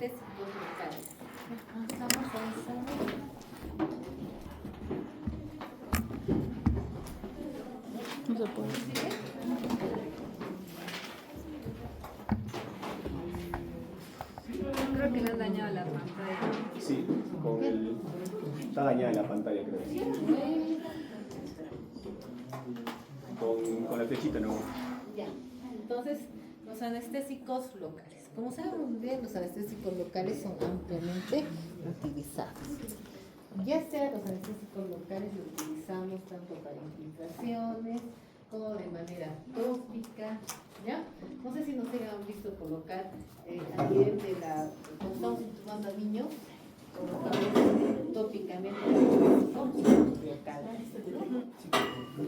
anestésicos locales. Vamos a avanzar. No se puede. Creo que le han dañado la pantalla. Sí, está dañada la pantalla, creo. Con la flechita no. Ya. Entonces, los anestésicos locales. Como saben muy bien, los anestésicos locales son ampliamente utilizados. Ya sea los anestésicos locales los utilizamos tanto para infiltraciones como de manera tópica, ¿ya? No sé si nos hayan visto colocar a nivel de la, cuando estamos intubando a niños, colocamos tópicamente locales.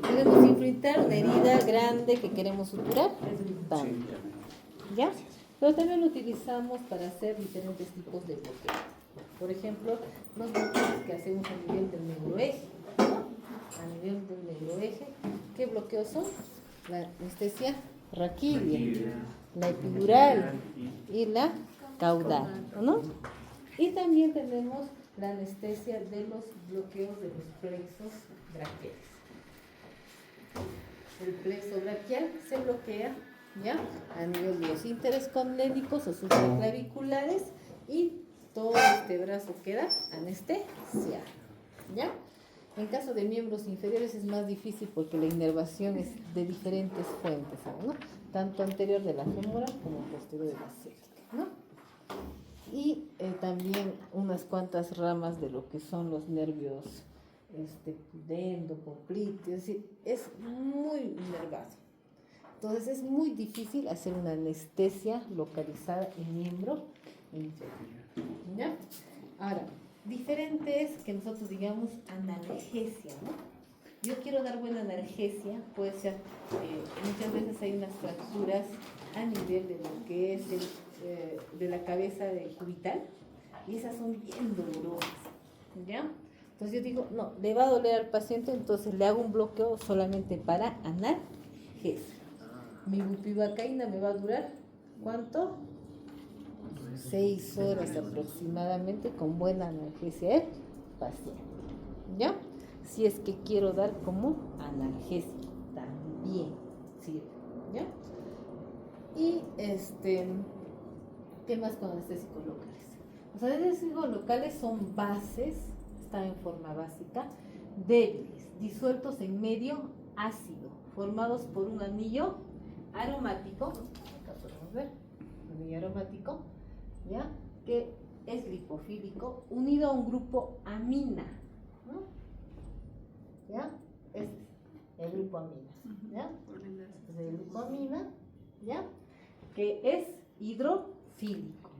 Podemos infiltrar una herida grande que queremos suturar, también, ¿ya? Pero también lo utilizamos para hacer diferentes tipos de bloqueo. Por ejemplo, los bloqueos que hacemos a nivel del neuroeje, ¿no? A nivel del neuroeje, ¿qué bloqueos son? La anestesia raquídea, la epidural y la caudal, ¿no? Y también tenemos la anestesia de los bloqueos de los plexos braquiales. El plexo braquial se bloquea, ¿ya? A nivel de los interescondélicos o supraclaviculares y todo este brazo queda anestesiado, ¿ya? En caso de miembros inferiores es más difícil porque la inervación es de diferentes fuentes, ¿no? Tanto anterior de la femoral como posterior de la ciática, ¿no? Y también unas cuantas ramas de lo que son los nervios pudendo, popliteo, es decir, es muy inervado. Entonces es muy difícil hacer una anestesia localizada en miembro inferior, ¿ya? Ahora, diferente es que nosotros digamos analgesia, ¿no? Yo quiero dar buena analgesia, puede ser, muchas veces hay unas fracturas a nivel de lo que es de la cabeza del cubital y esas son bien dolorosas, ¿ya? Entonces yo digo, no, le va a doler al paciente, entonces le hago un bloqueo solamente para analgesia. Mi bupivacaína me va a durar, ¿cuánto? 6 horas aproximadamente con buena analgesia del paciente, ¿ya? Si es que quiero dar como analgésico, también sirve, ¿ya? Y ¿qué más con anestésicos locales? Los anestésicos locales son bases, están en forma básica, débiles, disueltos en medio ácido, formados por un anillo aromático, acá podemos ver, un anillo aromático, ¿ya? Que es lipofílico, unido a un grupo amina, ¿no? ¿Ya? Este es el grupo amina, ¿ya? Este es el grupo amina, ¿ya? Que es hidrofílico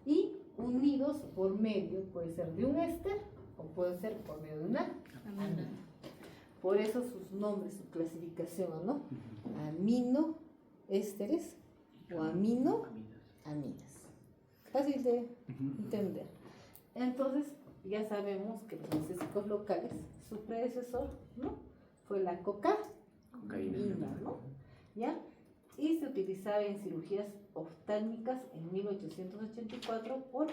y unidos por medio, puede ser de un éster o puede ser por medio de una amina. Por eso sus nombres, su clasificación, ¿no? Aminoésteres o aminoaminas. Fácil de entender. Entonces, ya sabemos que los anestésicos locales, su predecesor, ¿no? Fue la cocaína, ¿no? ¿Ya? Y se utilizaba en cirugías oftálmicas en 1884 por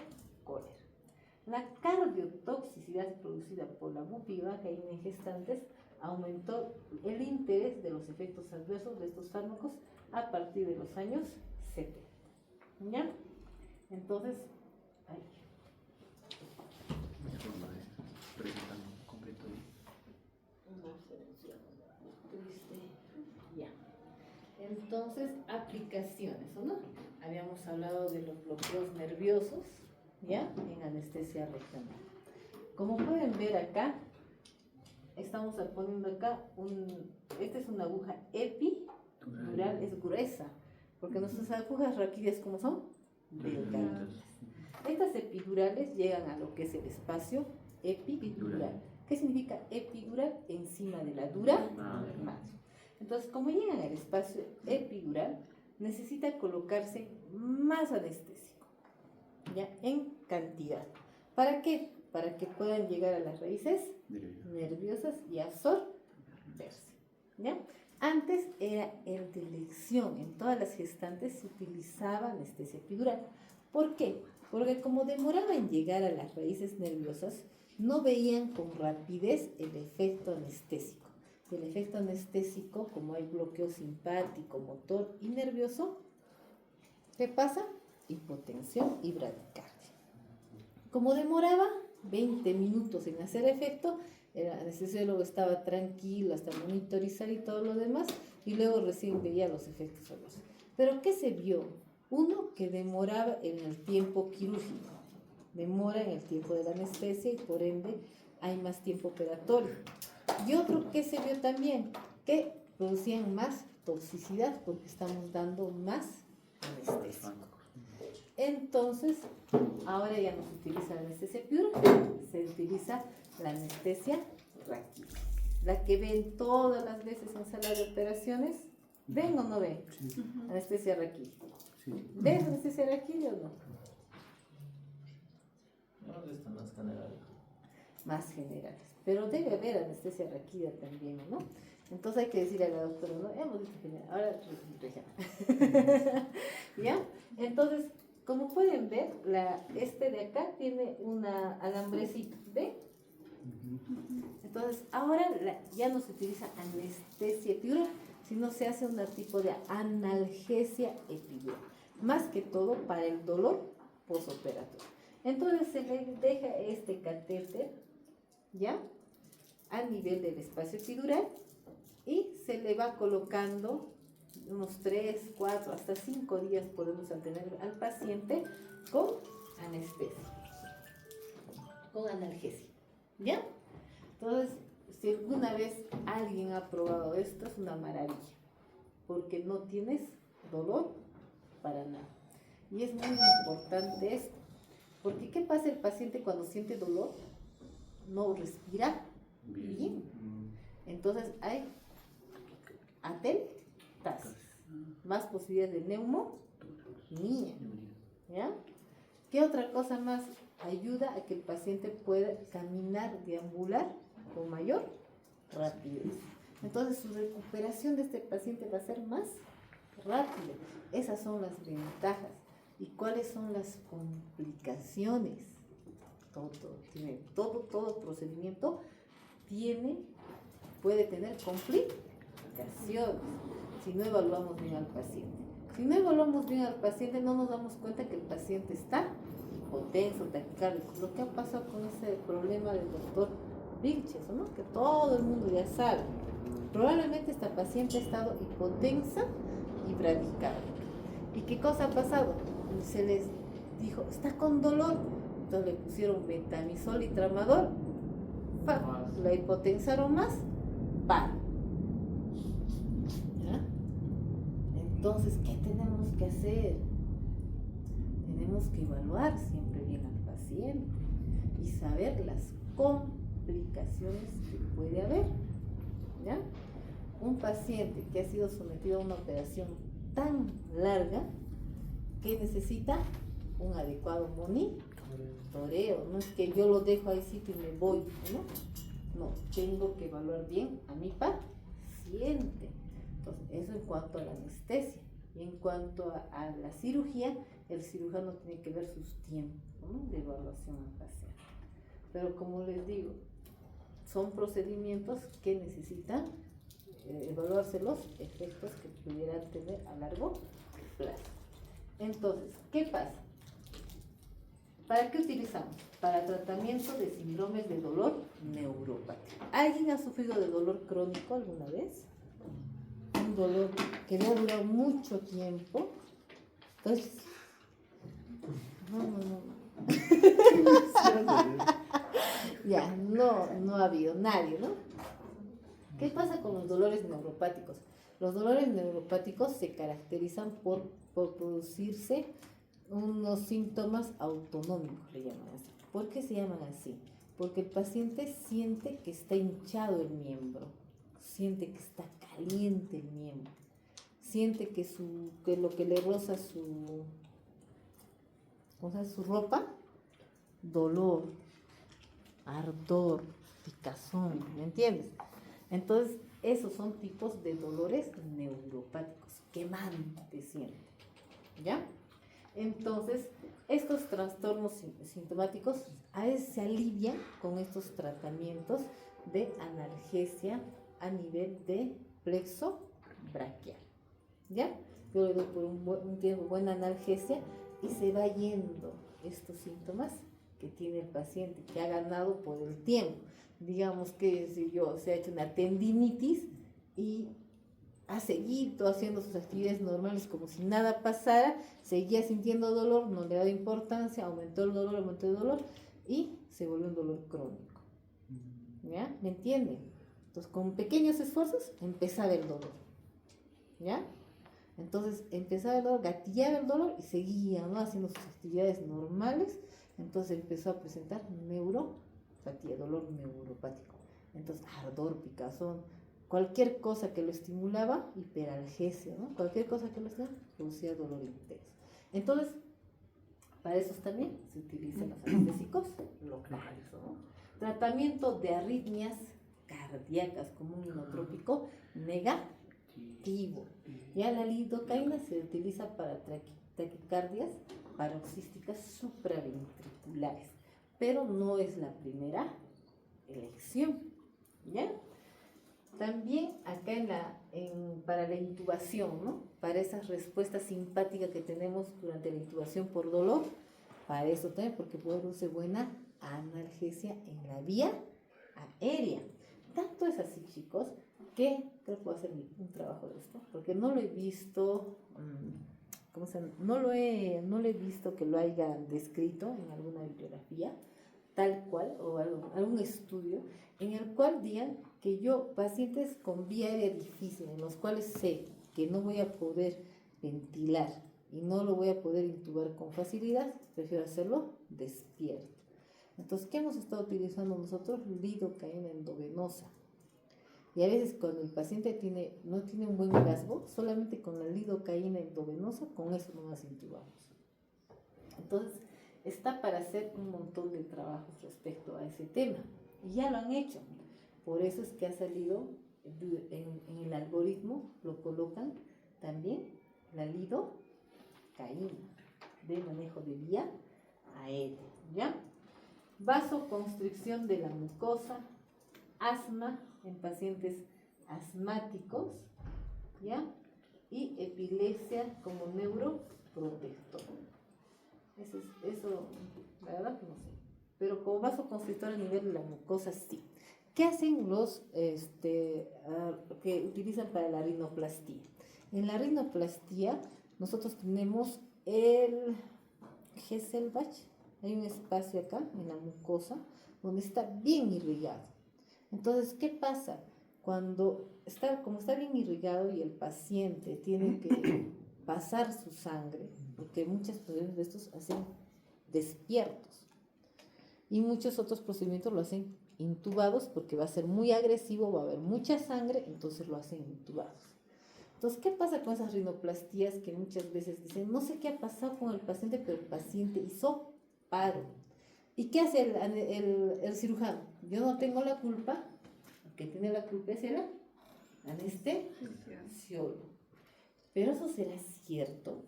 Kohler. La cardiotoxicidad producida por la bupivacaína en gestantes aumentó el interés de los efectos adversos de estos fármacos a partir de los años 70. ¿Ya? Entonces, ahí. Ya. Entonces, aplicaciones, ¿o no? Habíamos hablado de los bloqueos nerviosos, ¿ya? En anestesia regional. Como pueden ver acá, estamos poniendo acá esta es una aguja epidural, es gruesa, porque nuestras agujas raquídeas, ¿cómo son? Delgadas. Estas epidurales llegan a lo que es el espacio epidural. ¿Qué significa epidural? Encima de la dura madre. Entonces, como llegan al espacio epidural, necesita colocarse más anestésico, ¿ya? En cantidad. ¿Para qué? Para que puedan llegar a las raíces nerviosas y absorberse, ¿ya? Antes era el de elección, en todas las gestantes se utilizaba anestesia epidural. ¿Por qué? Porque como demoraba en llegar a las raíces nerviosas, no veían con rapidez el efecto anestésico. El efecto anestésico, como hay bloqueo simpático, motor y nervioso, ¿qué pasa? Hipotensión y bradicardia. Como demoraba 20 minutos en hacer efecto, el anestesiólogo estaba tranquilo hasta monitorizar y todo lo demás, y luego recién veía los efectos adversos. Pero ¿qué se vio? Uno, que demoraba en el tiempo quirúrgico, demora en el tiempo de la anestesia y por ende hay más tiempo operatorio. Y otro que se vio también, que producían más toxicidad porque estamos dando más anestésico. Entonces, ahora ya no se utiliza la anestesia pura, se utiliza la anestesia raquídea, la que ven todas las veces en sala de operaciones. ¿Ven o no ven? Sí. Anestesia raquídea. Sí. ¿Ves anestesia raquídea o no? No, está más general. Más generales, pero debe haber anestesia raquídea también, ¿no? Entonces hay que decirle a la doctora, ¿no? Hemos dicho general, ahora regional. ¿Ya? Entonces, como pueden ver, este de acá tiene una alambrecita, ¿ven? Entonces, ahora ya no se utiliza anestesia epidural, sino se hace un tipo de analgesia epidural, más que todo para el dolor posoperatorio. Entonces se le deja este catéter, ¿ya? A nivel del espacio epidural y se le va colocando unos 3, 4, hasta 5 días podemos tener al paciente con anestesia, con analgesia, ¿ya? Entonces, si alguna vez alguien ha probado esto, es una maravilla, porque no tienes dolor para nada. Y es muy importante esto, porque ¿qué pasa el paciente cuando siente dolor? No respira bien. Entonces hay atelectasis, más posibilidades de neumonía, ¿ya? ¿Qué otra cosa más ayuda a que el paciente pueda caminar, deambular con mayor rapidez? Entonces su recuperación de este paciente va a ser más rápida. Esas son las ventajas. ¿Y cuáles son las complicaciones? Todo procedimiento puede tener complicaciones si no evaluamos bien al paciente. Si no evaluamos bien al paciente, no nos damos cuenta que el paciente está hipotenso, taquicárdico. Lo que ha pasado con ese problema del doctor Vilches, ¿no? Que todo el mundo ya sabe. Probablemente esta paciente ha estado hipotensa y bradicárdica. ¿Y qué cosa ha pasado? Se les dijo, está con dolor. Entonces le pusieron betamizol y tramadol. La hipotensaron más. Para. ¿Ya? Entonces, ¿qué tenemos que hacer? Tenemos que evaluar siempre bien al paciente y saber las complicaciones que puede haber. ¿Ya? Un paciente que ha sido sometido a una operación tan larga que necesita un adecuado monitoreo. No es que yo lo dejo ahí sitio y me voy, ¿no? No, tengo que evaluar bien a mi paciente. Entonces, eso en cuanto a la anestesia. Y en cuanto a la cirugía, el cirujano tiene que ver sus tiempos, ¿no?, de evaluación al paciente. Pero como les digo, son procedimientos que necesitan evaluarse los efectos que pudieran tener a largo plazo. Entonces, ¿qué pasa? ¿Para qué utilizamos? Para tratamiento de síndromes de dolor neuropático. ¿Alguien ha sufrido de dolor crónico alguna vez? Un dolor que le ha durado mucho tiempo. Entonces, ya, no ha habido nadie, ¿no? ¿Qué pasa con los dolores neuropáticos? Los dolores neuropáticos se caracterizan por producirse unos síntomas autonómicos, le llaman así. ¿Por qué se llaman así? Porque el paciente siente que está hinchado el miembro, siente que está caliente el miembro, siente que lo que le roza su ropa, dolor, ardor, picazón, ¿me entiendes? Entonces, esos son tipos de dolores neuropáticos, quemante siente, ¿ya? Entonces, estos trastornos sintomáticos a veces se alivian con estos tratamientos de analgesia a nivel de plexo braquial. ¿Ya? Yo le doy por un tiempo buena analgesia y se va yendo estos síntomas que tiene el paciente, que ha ganado por el tiempo. Digamos que si se ha hecho una tendinitis y ha seguido haciendo sus actividades normales como si nada pasara, seguía sintiendo dolor, no le ha dado importancia, aumentó el dolor y se volvió un dolor crónico. ¿Ya? ¿Me entienden? Entonces, con pequeños esfuerzos empezaba el dolor. ¿Ya? Entonces, empezaba el dolor, gatillaba el dolor y seguía, ¿no?, haciendo sus actividades normales. Entonces empezó a presentar neuropatía, dolor neuropático. Entonces, ardor, picazón, cualquier cosa que lo estimulaba, hiperalgesia, ¿no? Cualquier cosa que lo estimulaba, producía dolor intenso. Entonces, para eso también se utilizan los anestésicos locales, ¿no? Tratamiento de arritmias cardíacas como un inotrópico negativo. Ya la lidocaína se utiliza para taquicardias paroxísticas supraventriculares, pero no es la primera elección. ¿Ya? También acá para la intubación, ¿no? Para esas respuestas simpáticas que tenemos durante la intubación por dolor, para eso también, porque produce buena analgesia en la vía aérea. Tanto es así, chicos, que creo que voy a hacer un trabajo de esto, porque no lo he visto, no lo he visto que lo hayan descrito en alguna bibliografía, tal cual, o algún estudio, en el cual digan que yo, pacientes con vía aérea difícil, en los cuales sé que no voy a poder ventilar y no lo voy a poder intubar con facilidad, prefiero hacerlo despierto. Entonces, ¿qué hemos estado utilizando nosotros? Lidocaína endovenosa. Y a veces cuando el paciente no tiene un buen gasgo, solamente con la lidocaína endovenosa, con eso no nos intubamos. Entonces, está para hacer un montón de trabajos respecto a ese tema. Y ya lo han hecho. Por eso es que ha salido en el algoritmo, lo colocan también la lidocaína de manejo de vía aérea. ¿Ya? Vasoconstricción de la mucosa, asma en pacientes asmáticos, ¿ya? Y epilepsia como neuroprotector. Eso, la verdad que no sé. Pero como vasoconstrictor a nivel de la mucosa, sí. ¿Qué hacen los que utilizan para la rinoplastía? En la rinoplastía nosotros tenemos el Hesselbach. Hay un espacio acá en la mucosa donde está bien irrigado. Entonces, ¿qué pasa? Como está bien irrigado y el paciente tiene que pasar su sangre, porque muchos procedimientos de estos hacen despiertos y muchos otros procedimientos lo hacen intubados porque va a ser muy agresivo, va a haber mucha sangre, entonces lo hacen intubados. Entonces, ¿qué pasa con esas rinoplastías que muchas veces dicen, no sé qué ha pasado con el paciente, pero el paciente hizo paro? ¿Y qué hace el cirujano? Yo no tengo la culpa, el que tiene la culpa es el anestesiólogo. Pero eso será cierto.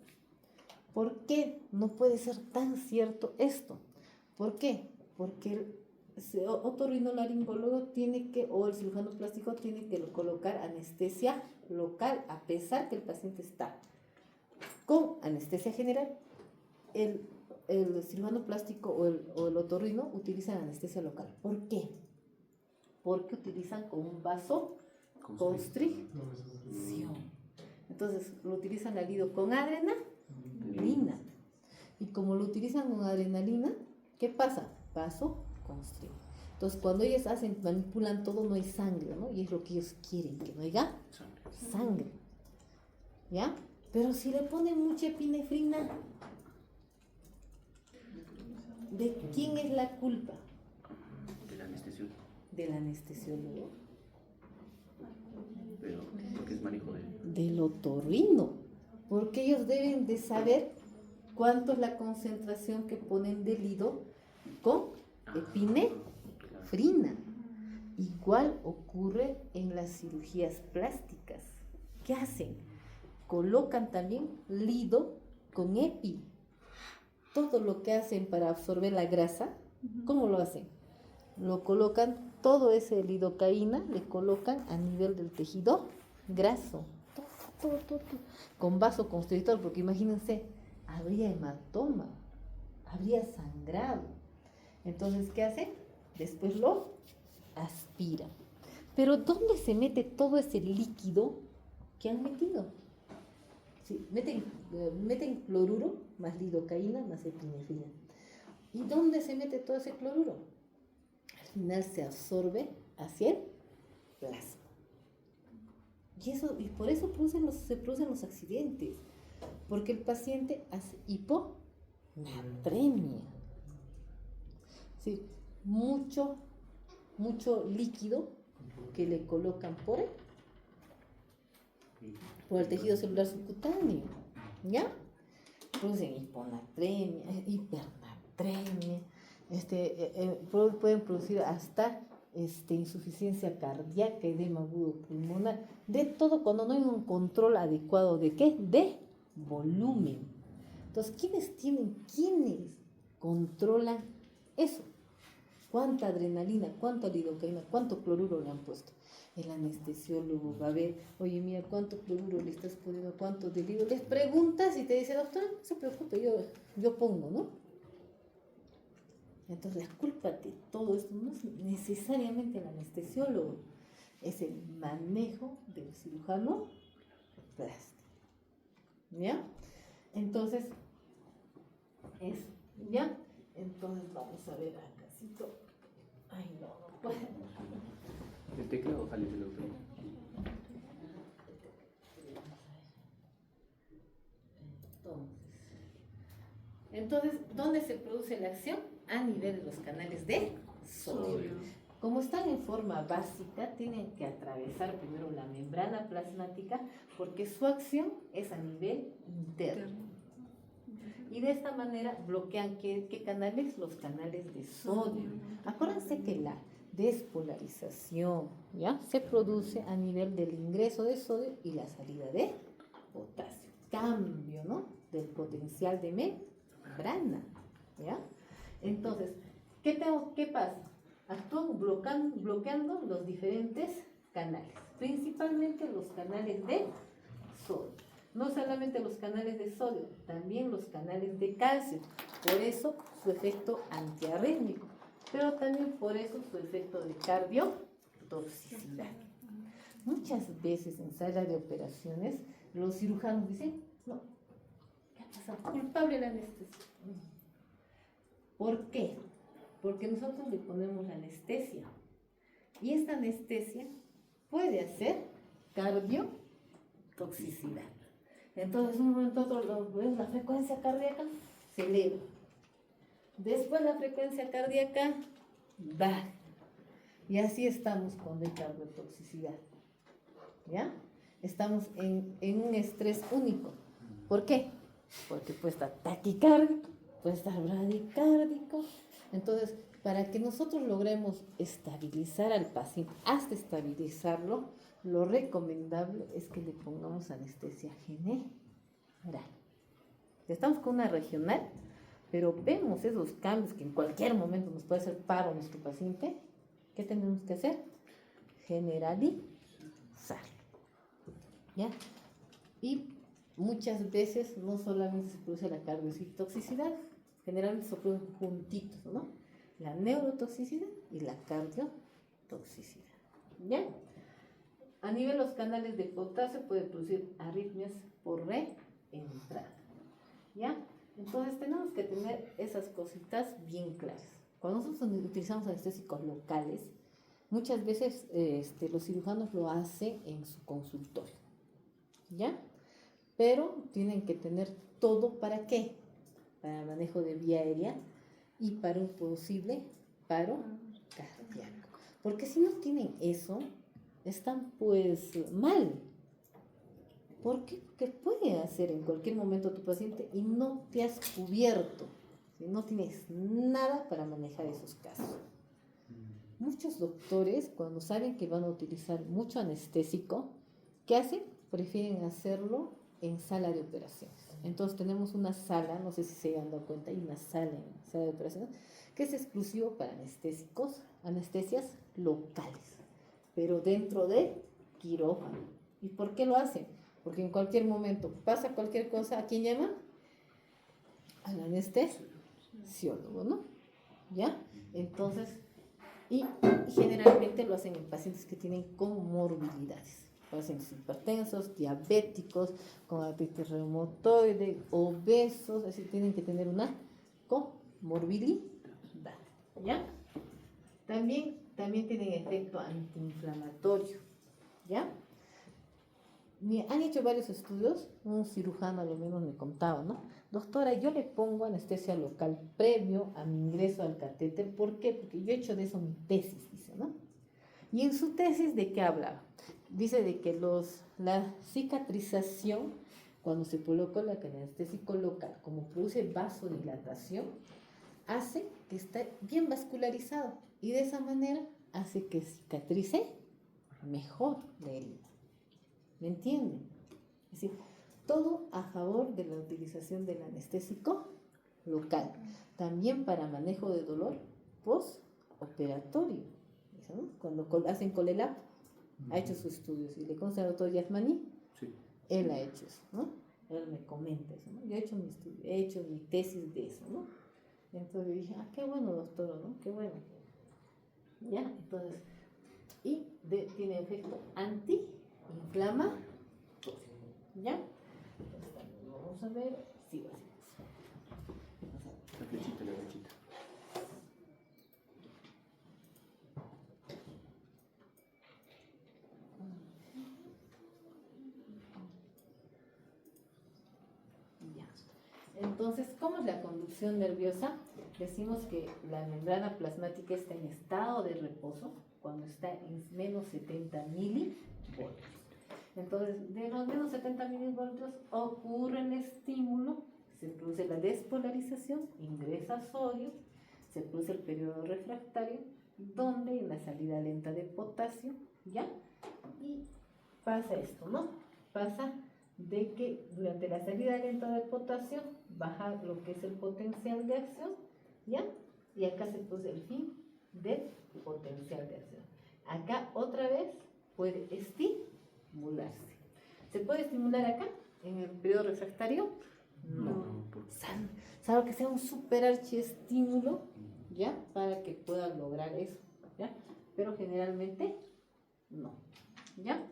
¿Por qué no puede ser tan cierto esto? ¿Por qué? Porque el otorrinolaringólogo o el cirujano plástico tiene que colocar anestesia local, a pesar que el paciente está con anestesia general. El cirujano plástico o el otorrino utilizan anestesia local. ¿Por qué? Porque utilizan con un vasoconstricción. Entonces, lo utilizan la lido con adrenalina. Y como lo utilizan con adrenalina, ¿qué pasa? Vasoconstricción. Entonces, cuando ellos manipulan todo, no hay sangre, ¿no? Y es lo que ellos quieren, que no haya sangre. ¿Ya? Pero si le ponen mucha epinefrina, ¿de quién es la culpa? Del anestesiólogo. Del anestesiólogo. Pero, porque es manejo del otorrino. Porque ellos deben de saber cuánto es la concentración que ponen de lido con epinefrina. Igual ocurre en las cirugías plásticas. ¿Qué hacen? Colocan también lido con epi. todo lo que hacen para absorber la grasa, ¿cómo lo hacen? Lo colocan, todo ese lidocaína, le colocan a nivel del tejido graso, todo, con vasoconstrictor, porque imagínense, habría hematoma, habría sangrado. Entonces, ¿qué hacen? Después lo aspiran. Pero ¿dónde se mete todo ese líquido que han metido? Sí, meten cloruro, más lidocaína, más epinefrina. ¿Y dónde se mete todo ese cloruro? Al final se absorbe hacia el plasma. Y por eso se producen los accidentes, porque el paciente hace hiponatremia. Sí, mucho líquido que le colocan por el tejido celular subcutáneo, ¿ya? Producen hiponatremia, hipernatremia, pueden producir hasta insuficiencia cardíaca, edema agudo pulmonar, de todo cuando no hay un control adecuado ¿de qué? De volumen. Entonces, ¿quiénes controlan eso? ¿Cuánta adrenalina, cuánta lidocaína, cuánto cloruro le han puesto? El anestesiólogo va a ver, oye, mira, ¿cuánto cloruro le estás poniendo? ¿Cuánto de líquido? Les preguntas y te dice, doctora, no se preocupe, yo pongo, ¿no? Entonces, la culpa de todo esto no es necesariamente el anestesiólogo, es el manejo del cirujano plástico. ¿Ya? Entonces, ¿ya? Entonces, vamos a ver acá. Ay, no puedo. ¿El teclado sale del doctor? Entonces, ¿dónde se produce la acción? A nivel de los canales de sodio. Como están en forma básica, tienen que atravesar primero la membrana plasmática porque su acción es a nivel interno. Y de esta manera bloquean ¿qué canales? Los canales de sodio. Acuérdense que la despolarización, ¿ya? Se produce a nivel del ingreso de sodio y la salida de potasio. Cambio, ¿no? Del potencial de membrana, ¿ya? Entonces, ¿qué pasa? Actúan bloqueando los diferentes canales, principalmente los canales de sodio. No solamente los canales de sodio, también los canales de calcio. Por eso su efecto antiarrítmico, pero también por eso su efecto de cardiotoxicidad. Muchas veces en sala de operaciones los cirujanos dicen, no, ¿qué ha pasado? Culpable la anestesia. ¿Por qué? Porque nosotros le ponemos la anestesia y esta anestesia puede hacer cardiotoxicidad. Entonces, un momento a otro, la frecuencia cardíaca se eleva. Después la frecuencia cardíaca baja. Y así estamos con la cardiotoxicidad. ¿Ya? Estamos en un estrés único. ¿Por qué? Porque puede estar taquicárdico, puede estar bradicárdico. Entonces, para que nosotros logremos estabilizar al paciente, hasta estabilizarlo, lo recomendable es que le pongamos anestesia general. Estamos con una regional, pero vemos esos cambios que en cualquier momento nos puede hacer paro nuestro paciente. ¿Qué tenemos que hacer? Generalizarlo. ¿Ya? Y muchas veces no solamente se produce la cardiotoxicidad, generalmente se producen juntitos, ¿no? La neurotoxicidad y la cardiotoxicidad. ¿Ya? A nivel de los canales de potasio puede producir arritmias por reentrada. ¿Ya? Entonces tenemos que tener esas cositas bien claras. Cuando nosotros utilizamos anestésicos locales, muchas veces los cirujanos lo hacen en su consultorio. ¿Ya? Pero tienen que tener todo ¿para qué? Para manejo de vía aérea y para un posible paro cardíaco. Porque si no tienen eso, están pues mal. ¿Por qué? Porque puede hacer en cualquier momento tu paciente y no te has cubierto. No tienes nada para manejar esos casos. Muchos doctores, cuando saben que van a utilizar mucho anestésico, ¿qué hacen? Prefieren hacerlo en sala de operaciones. Entonces tenemos una sala, no sé si se han dado cuenta, hay una sala en la sala de operaciones que es exclusivo para anestésicos, anestesias locales, pero dentro de quirófano. ¿Y por qué lo hacen? Porque en cualquier momento pasa cualquier cosa, ¿a quién llaman? Al anestesiólogo, ¿no? ¿Ya? Entonces, y generalmente lo hacen en pacientes que tienen comorbilidades, pacientes hipertensos, diabéticos, con artritis reumatoide, obesos, así tienen que tener una comorbilidad, ¿ya? También tienen efecto antiinflamatorio, ¿ya? Han hecho varios estudios, un cirujano a lo menos me contaba, ¿no? Doctora, yo le pongo anestesia local previo a mi ingreso al catéter. ¿Por qué? Porque yo he hecho de eso mi tesis, dice, ¿no? Y en su tesis, ¿de qué hablaba? Dice de que la cicatrización, cuando se coloca el anestésico local, como produce vasodilatación, hace que esté bien vascularizado y de esa manera hace que cicatrice mejor la herida. ¿Me entienden? Es decir, todo a favor de la utilización del anestésico local. También para manejo de dolor postoperatorio. ¿No? Cuando hacen Colelab, ha hecho sus estudios y le consta al doctor Yasmani, Sí. él ha hecho eso, ¿no? Él me comenta eso, ¿no? Yo he hecho mi estudio, he hecho mi tesis de eso, ¿no? Entonces dije, qué bueno, doctor, ¿no? Qué bueno. Ya, entonces, tiene efecto antiinflamatorio. ¿Ya? Vamos a ver. Sí, así es. La flechita, la flechita. Ya. Entonces, ¿cómo es la conducción nerviosa? Decimos que la membrana plasmática está en estado de reposo cuando está en menos 70 milivoltios. Entonces, de los menos 70 milivoltios ocurre el estímulo, se produce la despolarización, ingresa sodio, se produce el periodo refractario, donde en la salida lenta de potasio, ¿ya? Y pasa esto, ¿no? Pasa de que durante la salida lenta de potasio baja lo que es el potencial de acción, ¿ya? Y acá se produce el fin del potencial de acción. Acá otra vez puede estimularse. ¿Se puede estimular acá en el periodo refractario? No. Salvo que sea un super archiestímulo, ¿ya? Para que pueda lograr eso, ¿ya? Pero generalmente no, ¿ya?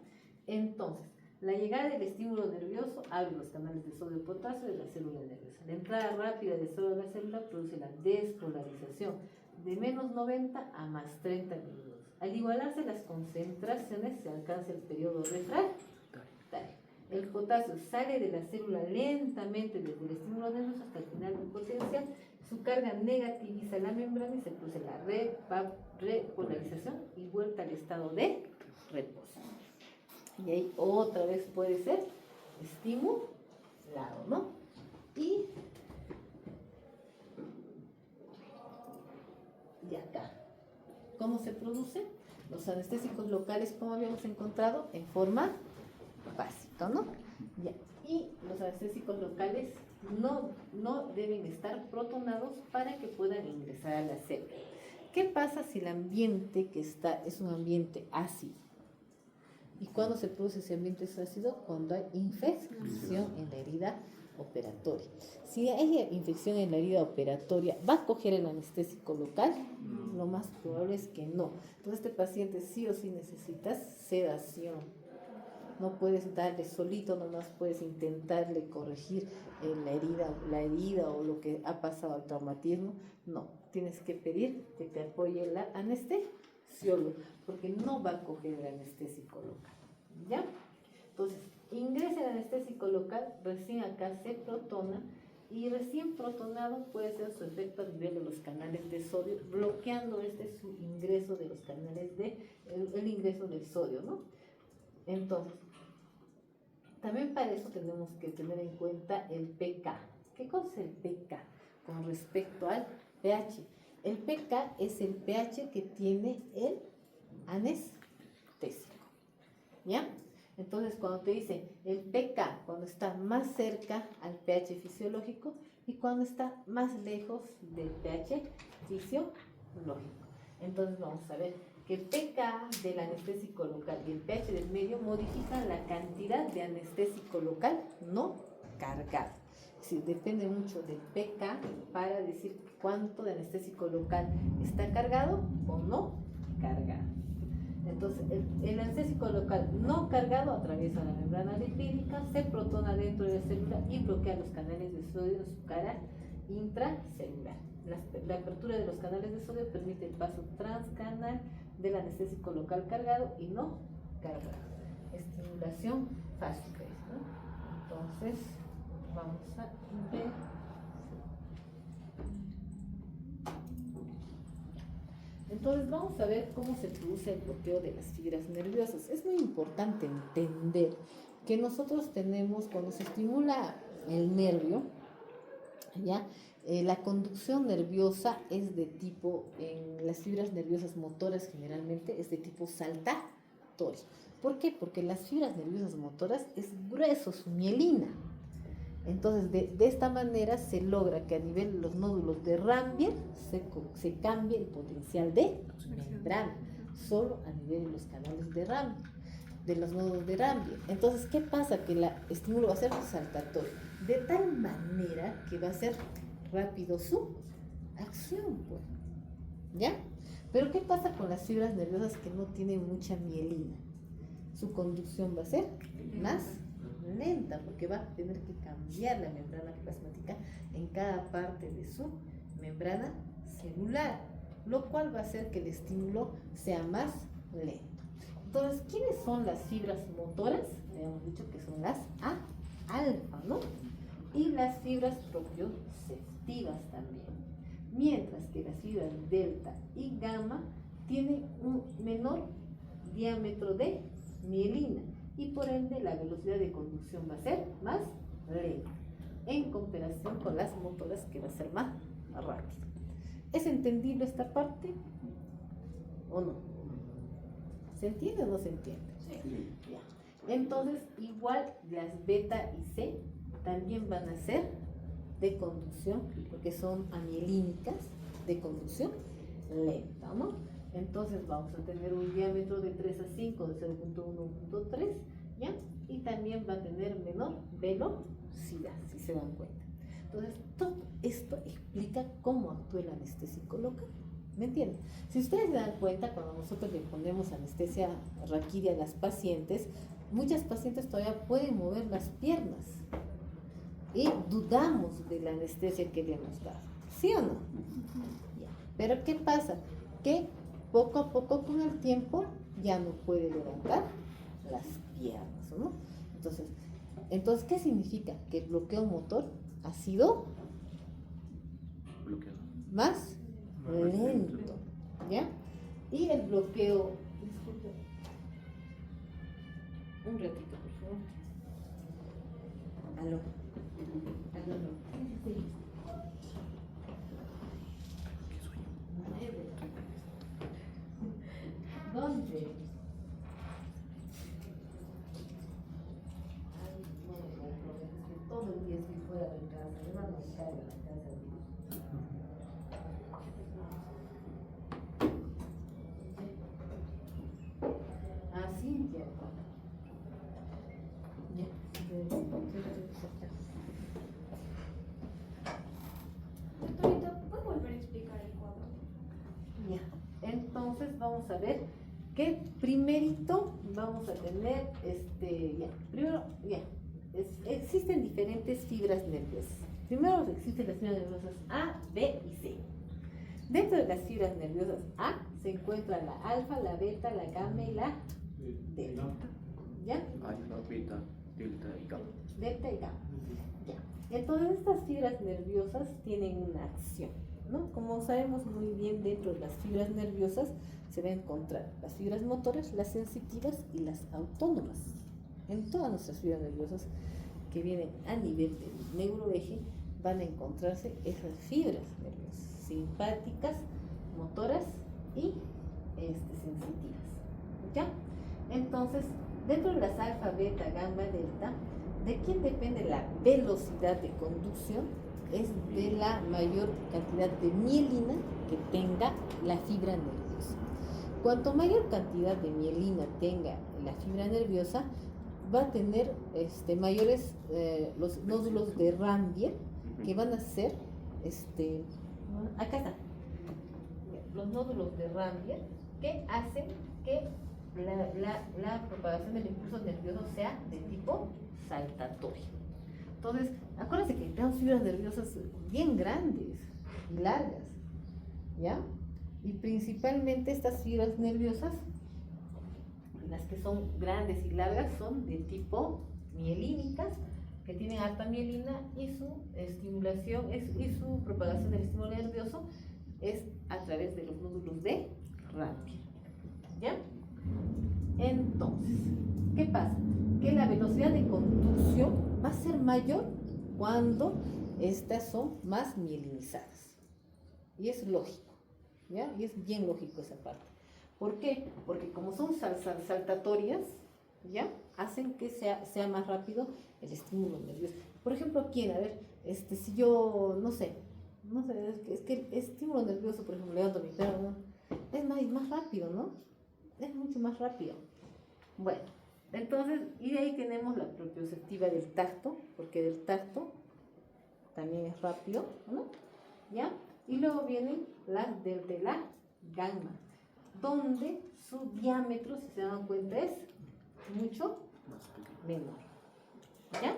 Entonces, la llegada del estímulo nervioso abre los canales de sodio-potasio de la célula nerviosa. La entrada rápida de sodio a la célula produce la despolarización de menos 90 a más 30 minutos. Al igualarse las concentraciones, se alcanza el periodo refractario. El potasio sale de la célula lentamente desde el estímulo nervioso hasta el final del potencial. Su carga negativiza la membrana y se produce la repolarización y vuelta al estado de reposo. Y ahí otra vez puede ser estimulado, ¿no? Y acá, ¿cómo se produce? Los anestésicos locales, como habíamos encontrado, en forma básica, ¿no? Ya. Y los anestésicos locales no deben estar protonados para que puedan ingresar a la célula. ¿Qué pasa si el ambiente que está es un ambiente ácido? ¿Y cuándo se produce ese ambiente ácido? Cuando hay infección en la herida operatoria. Si hay infección en la herida operatoria, ¿va a coger el anestésico local? Lo más probable es que no. Entonces este paciente sí o sí necesita sedación. No puedes darle solito, nomás puedes intentarle corregir la herida o lo que ha pasado al traumatismo. No, tienes que pedir que te apoye la anestesiólogo, porque no va a coger el anestésico local, ¿ya? Entonces, ingresa el anestésico local, recién acá se protona, y recién protonado puede ser su efecto a nivel de los canales de sodio, bloqueando su ingreso de los canales el ingreso del sodio, ¿no? Entonces, también para eso tenemos que tener en cuenta el pK. ¿Qué cosa es el pK con respecto al pH? El pK es el pH que tiene el anestésico, ¿ya? Entonces, cuando te dice el pK, cuando está más cerca al pH fisiológico y cuando está más lejos del pH fisiológico. Entonces, vamos a ver que el pK del anestésico local y el pH del medio modifican la cantidad de anestésico local no cargado. Es decir, depende mucho del pK para decir cuánto de anestésico local está cargado o no cargado. Entonces, el anestésico local no cargado atraviesa la membrana lipídica, se protona dentro de la célula y bloquea los canales de sodio en su cara intracelular. La apertura de los canales de sodio permite el paso transcanal del anestésico local cargado y no cargado. Estimulación fácil, ¿no? Entonces, vamos a ver. Entonces vamos a ver cómo se produce el bloqueo de las fibras nerviosas. Es muy importante entender que nosotros tenemos, cuando se estimula el nervio, ¿ya? La conducción nerviosa es de tipo, en las fibras nerviosas motoras generalmente es de tipo saltatorio. ¿Por qué? Porque las fibras nerviosas motoras es grueso su mielina. Entonces, de esta manera se logra que a nivel de los nódulos de Rambier se cambie el potencial de membrana, solo a nivel de los canales de Rambier, de los nódulos de Rambier. Entonces, ¿qué pasa? Que el estímulo va a ser saltatorio, de tal manera que va a ser rápido su acción, pues. ¿Ya? Pero ¿qué pasa con las fibras nerviosas que no tienen mucha mielina? Su conducción va a ser más lenta, porque va a tener que cambiar la membrana plasmática en cada parte de su membrana celular, lo cual va a hacer que el estímulo sea más lento. Entonces, ¿quiénes son las fibras motoras? Habíamos dicho que son las alfa, ¿no? Y las fibras propioceptivas también. Mientras que las fibras delta y gamma tienen un menor diámetro de mielina y por ende la velocidad de conducción va a ser más lenta en comparación con las motoras, que va a ser más rápido. ¿Es entendible esta parte o no? ¿Se entiende o no se entiende? Sí. Ya. Entonces, igual las beta y C también van a ser de conducción, porque son amielínicas, de conducción lenta, ¿no? Entonces vamos a tener un diámetro de 3 a 5, de 0.1 a 0.3, ¿ya? Y también va a tener menor velocidad, si se dan cuenta. Entonces, todo esto explica cómo actúa el anestésico local. ¿Me entienden? Si ustedes se dan cuenta, cuando nosotros le ponemos anestesia raquídea a las pacientes, muchas pacientes todavía pueden mover las piernas y dudamos de la anestesia que le hemos dado. ¿Sí o no? Ya. Pero ¿qué pasa? Que poco a poco con el tiempo ya no puede levantar las piernas, ¿no? Entonces, ¿qué significa? Que el bloqueo motor ha sido Bloqueado. más lento, ¿ya? Y el bloqueo, disculpe, un ratito, por favor. Aló. Aló. Sí. ¿Dónde? Ay, no, es que todo el día estoy fuera de casa, además me cae en la casa. Así ya. Doctorita, ¿puedes volver a explicar el cuadro? Ya. Entonces vamos a ver que primerito vamos a tener existen diferentes fibras nerviosas. Primero existen las fibras nerviosas A, B y C. Dentro de las fibras nerviosas A se encuentra la alfa, la beta, la gamma y la delta. ¿Ya? Alfa, beta, delta y gamma. Delta y gamma. Ya. Entonces estas fibras nerviosas tienen una acción, ¿no? Como sabemos muy bien, dentro de las fibras nerviosas se va a encontrar las fibras motoras, las sensitivas y las autónomas. En todas nuestras fibras nerviosas que vienen a nivel del neuroeje van a encontrarse esas fibras nerviosas simpáticas, motoras y sensitivas. ¿Ya? Entonces, Dentro de las alfa, beta, gamma, delta, ¿de quién depende la velocidad de conducción? Es de la mayor cantidad de mielina que tenga la fibra nerviosa. Cuanto mayor cantidad de mielina tenga la fibra nerviosa, va a tener mayores los nódulos de Ranvier, que van a ser, acá está, los nódulos de Ranvier, que hacen que la propagación del impulso nervioso sea de tipo saltatorio. Entonces, acuérdense que tenemos fibras nerviosas bien grandes y largas, ¿ya? Y principalmente estas fibras nerviosas, las que son grandes y largas, son de tipo mielínicas, que tienen alta mielina, y su estimulación y su propagación del estímulo nervioso es a través de los nódulos de Ranvier, ¿ya? Entonces, ¿qué pasa? Que la velocidad de conducción va a ser mayor cuando estas son más mielinizadas. Y es lógico, ¿ya? Y es bien lógico esa parte. ¿Por qué? Porque como son saltatorias, ¿ya? Hacen que sea más rápido el estímulo nervioso. Por ejemplo, ¿quién? A ver, si yo, no sé, es que el estímulo nervioso, por ejemplo, levanto mi perro, ¿no? Es más rápido, ¿no? Es mucho más rápido. Bueno, entonces, y de ahí tenemos la propioceptiva del tacto, porque del tacto también es rápido, ¿no? ¿Ya? Y luego vienen las de la gamma, donde su diámetro, si se dan cuenta, es mucho menor, ¿ya?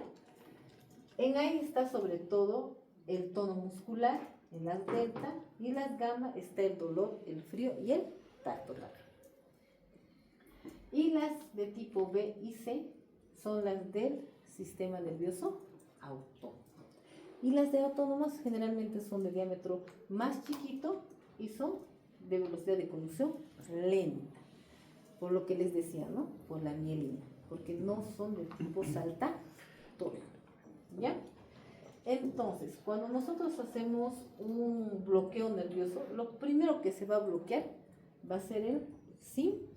En ahí está sobre todo el tono muscular, en las delta, y en las gamma está el dolor, el frío y el tacto también. Y las de tipo B y C son las del sistema nervioso autónomo. Y las de autónomas generalmente son de diámetro más chiquito y son de velocidad de conducción lenta. Por lo que les decía, ¿no? Por la mielina. Porque no son de tipo saltatorio. ¿Ya? Entonces, cuando nosotros hacemos un bloqueo nervioso, lo primero que se va a bloquear va a ser el simpático.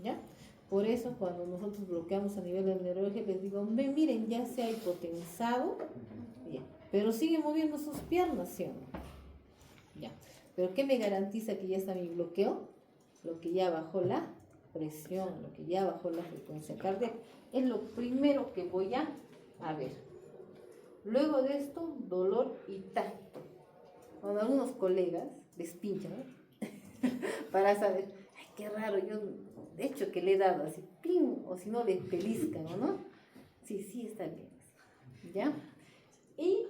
¿Ya? Por eso cuando nosotros bloqueamos a nivel del neuroeje, les digo, miren, ya se ha hipotensado, ya, pero sigue moviendo sus piernas, ¿sí o no? Ya. ¿Pero qué me garantiza que ya está mi bloqueo? Lo que ya bajó la presión, lo que ya bajó la frecuencia cardíaca. Es lo primero que voy a ver. Luego de esto, dolor y tacto. Cuando algunos colegas les pinchan, ¿no? Para saber, ay, qué raro, yo de hecho que le he dado así, ping, o si no le pellizcan, ¿no? Sí, está bien. ¿Ya? Y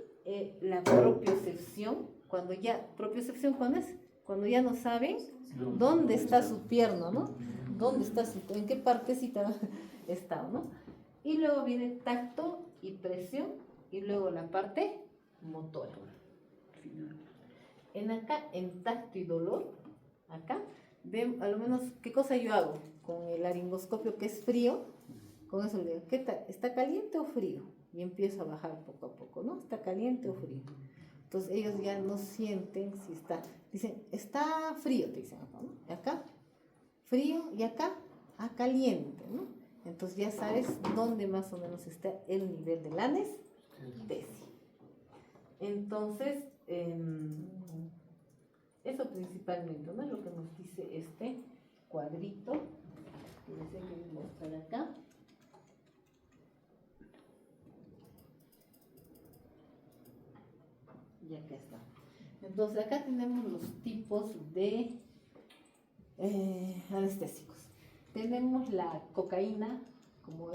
la propiocepción, ¿cuándo es? Cuando ya no saben dónde está su pierna, ¿no? ¿Dónde está en qué partecita está, ¿no? Y luego viene tacto y presión, y luego la parte motora. En tacto y dolor, acá, ven, a lo menos, ¿qué cosa yo hago? Con el laringoscopio, que es frío, con eso le digo, ¿qué tal? ¿Está caliente o frío? Y empiezo a bajar poco a poco, ¿no? ¿Está caliente o frío? Entonces ellos ya no sienten si está, dicen, está frío, te dicen acá, ¿no? Acá, frío, y acá, caliente, ¿no? Entonces ya sabes dónde más o menos está el nivel de la anestesia. Entonces, eso principalmente, ¿no? Es lo que nos dice este cuadrito, que les voy a mostrar acá. Y acá está. Entonces acá tenemos los tipos de anestésicos. Tenemos la cocaína, como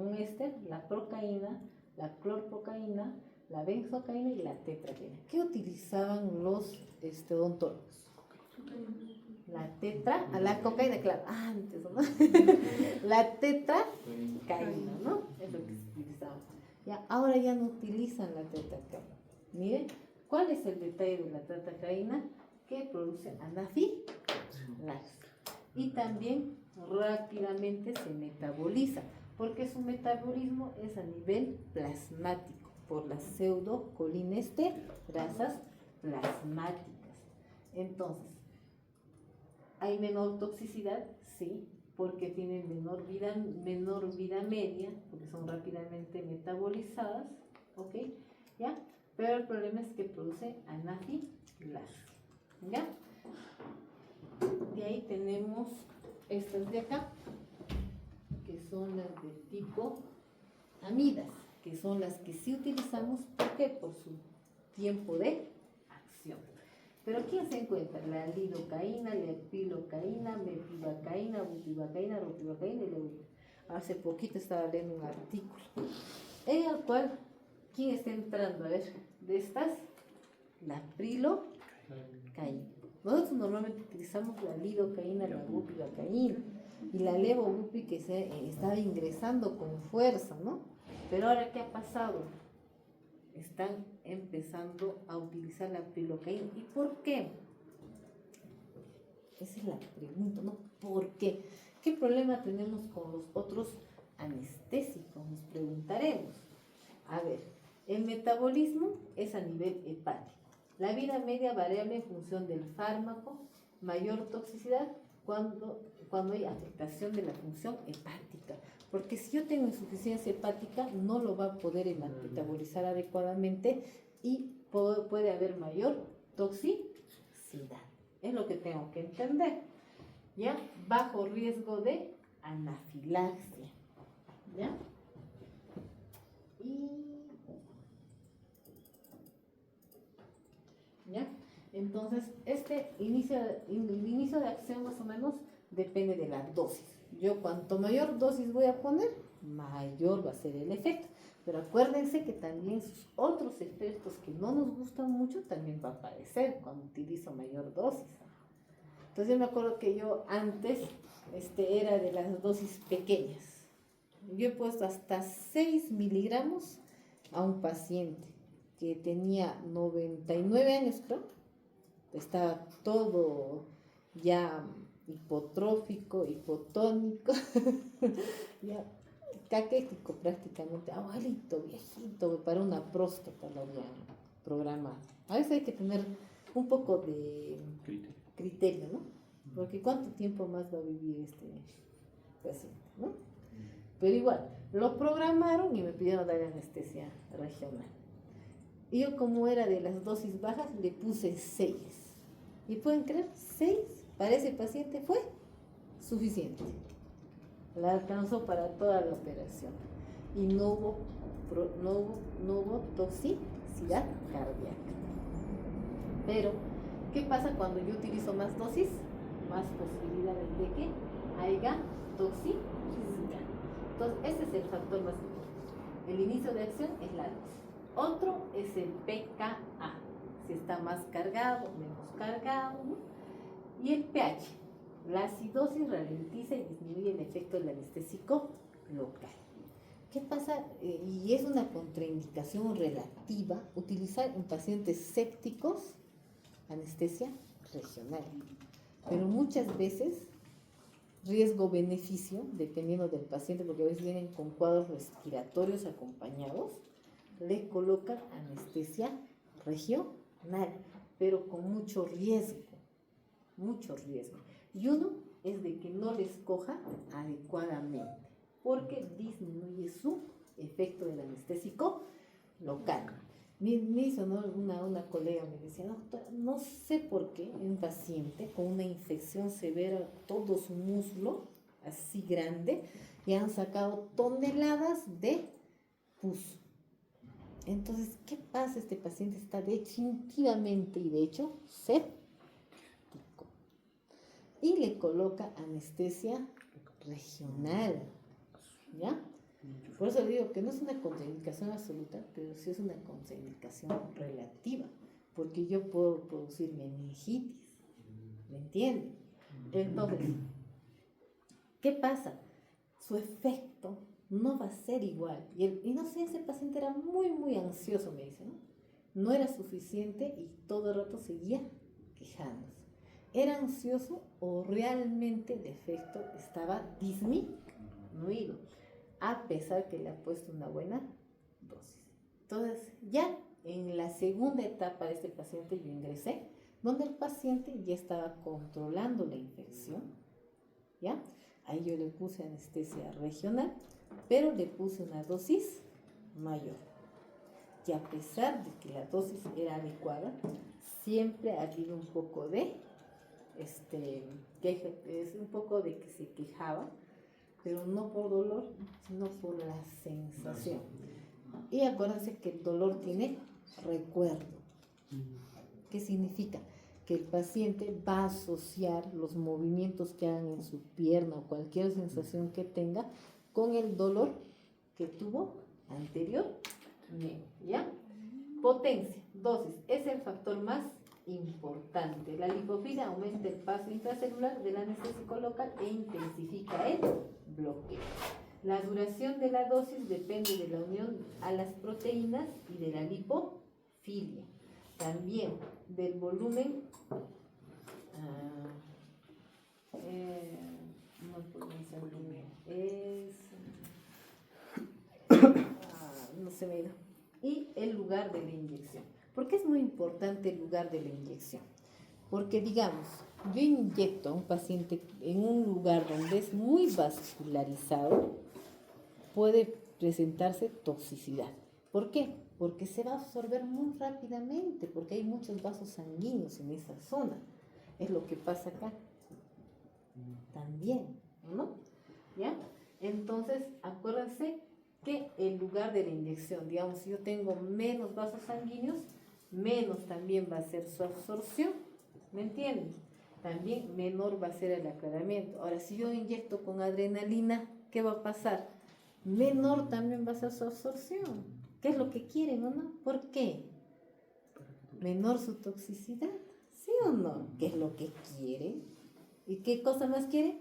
un éster, la procaína, la clorprocaína, la benzocaína y la tetracaína. ¿Qué utilizaban los odontólogos? La cocaína, claro, antes, ¿no? La tetracaína, ¿no? Es lo que se utilizaba. Ya, ahora ya no utilizan la tetracaína. Miren, ¿cuál es el detalle de la tetracaína? Que produce anafilaxis. Y también rápidamente se metaboliza, porque su metabolismo es a nivel plasmático, por las pseudocolinesterasas plasmáticas. Entonces, ¿hay menor toxicidad? Sí, porque tienen menor vida media, porque son rápidamente metabolizadas, ¿ok? ¿Ya? Pero el problema es que produce anafilaxia, ¿ya? De ahí tenemos estas de acá, que son las de tipo amidas, que son las que sí utilizamos, ¿por qué? Por su tiempo de acción. Pero ¿quién se encuentra? La lidocaína, la epilocaína, mepivacaína, bupivacaína, ropivacaína y la... Hace poquito estaba leyendo un artículo en el cual, ¿quién está entrando? A ver, de estas, la prilocaína. Nosotros normalmente utilizamos la lidocaína, la bupivacaína y la levobupi que se estaba ingresando con fuerza, ¿no? Pero ahora, ¿qué ha pasado? Están empezando a utilizar la prilocaína. ¿Y por qué? Esa es la pregunta, ¿no? ¿Por qué? ¿Qué problema tenemos con los otros anestésicos? Nos preguntaremos. A ver, el metabolismo es a nivel hepático. La vida media variable en función del fármaco, mayor toxicidad cuando hay afectación de la función hepática. Porque si yo tengo insuficiencia hepática, no lo va a poder metabolizar adecuadamente y puede haber mayor toxicidad. Es lo que tengo que entender. ¿Ya? Bajo riesgo de anafilaxia. ¿Ya? ¿Ya? Entonces, el inicio de acción más o menos depende de la dosis. Yo cuanto mayor dosis voy a poner, mayor va a ser el efecto. Pero acuérdense que también sus otros efectos que no nos gustan mucho también va a aparecer cuando utilizo mayor dosis. Entonces yo me acuerdo que yo antes era de las dosis pequeñas. Yo he puesto hasta 6 miligramos a un paciente que tenía 99 años, creo. Estaba todo ya hipotrófico, hipotónico, ya caquético prácticamente, abuelito, viejito, para una próstata lo habían programado. A veces hay que tener un poco de criterio, ¿no? Porque ¿cuánto tiempo más va a vivir este paciente, ¿no? Pero igual, lo programaron y me pidieron dar anestesia regional. Y yo, como era de las dosis bajas, le puse 6. ¿Y pueden creer? 6 para ese paciente fue suficiente. La alcanzó para toda la operación. Y no hubo toxicidad cardíaca. Pero, ¿qué pasa cuando yo utilizo más dosis? Más posibilidades de que haya toxicidad. Entonces, ese es el factor más importante. El inicio de acción es la dosis. Otro es el pKa, si está más cargado, menos cargado, ¿no? Y el pH, la acidosis ralentiza y disminuye el efecto del anestésico local. ¿Qué pasa? Y es una contraindicación relativa utilizar en pacientes sépticos anestesia regional. Pero muchas veces, riesgo-beneficio, dependiendo del paciente, porque a veces vienen con cuadros respiratorios acompañados, le colocan anestesia regional, pero con mucho riesgo. Y uno es de que no les coja adecuadamente, porque disminuye su efecto del anestésico local. Me hizo, ¿no? una colega me decía, doctora, no sé por qué un paciente con una infección severa, todo su muslo así grande, y han sacado toneladas de pus. Entonces, ¿qué pasa? Este paciente está definitivamente y de hecho séptico. Y le coloca anestesia regional. ¿Ya? Por eso digo que no es una contraindicación absoluta, pero sí es una contraindicación relativa. Porque yo puedo producir meningitis. ¿Me entienden? Entonces, ¿qué pasa? Su efecto no va a ser igual. Y no sé, ese paciente era muy ansioso, me dice, ¿no? No era suficiente y todo el rato seguía quejándose. ¿Era ansioso o realmente el efecto estaba disminuido? A pesar que le ha puesto una buena dosis. Entonces, ya en la segunda etapa de este paciente yo ingresé, donde el paciente ya estaba controlando la infección, ¿ya? Ahí yo le puse anestesia regional, pero le puse una dosis mayor. Y a pesar de que la dosis era adecuada, siempre ha habido un poco de queja, es un poco de que se quejaba, pero no por dolor, sino por la sensación. Y acuérdense que el dolor tiene recuerdo. ¿Qué significa? Que el paciente va a asociar los movimientos que hagan en su pierna o cualquier sensación que tenga con el dolor que tuvo anteriormente, ¿ya? Potencia, dosis, es el factor más importante. La lipofilia aumenta el paso intracelular del anestésico local e intensifica el bloqueo. La duración de la dosis depende de la unión a las proteínas y de la lipofilia. También del volumen, no puedo pensar bien, no se me da. Y el lugar de la inyección. ¿Por qué es muy importante el lugar de la inyección? Porque digamos, yo inyecto a un paciente en un lugar donde es muy vascularizado, puede presentarse toxicidad. ¿Por qué? Porque se va a absorber muy rápidamente, porque hay muchos vasos sanguíneos en esa zona. Es lo que pasa acá. También, ¿no? ¿Ya? Entonces, acuérdense que el lugar de la inyección, digamos, si yo tengo menos vasos sanguíneos, menos también va a ser su absorción, ¿me entienden? También menor va a ser el aclaramiento. Ahora, si yo inyecto con adrenalina, ¿qué va a pasar? Menor también va a ser su absorción. ¿Qué es lo que quieren o no? ¿Por qué? Menor su toxicidad, ¿sí o no? ¿Qué es lo que quieren? ¿Y qué cosa más quieren?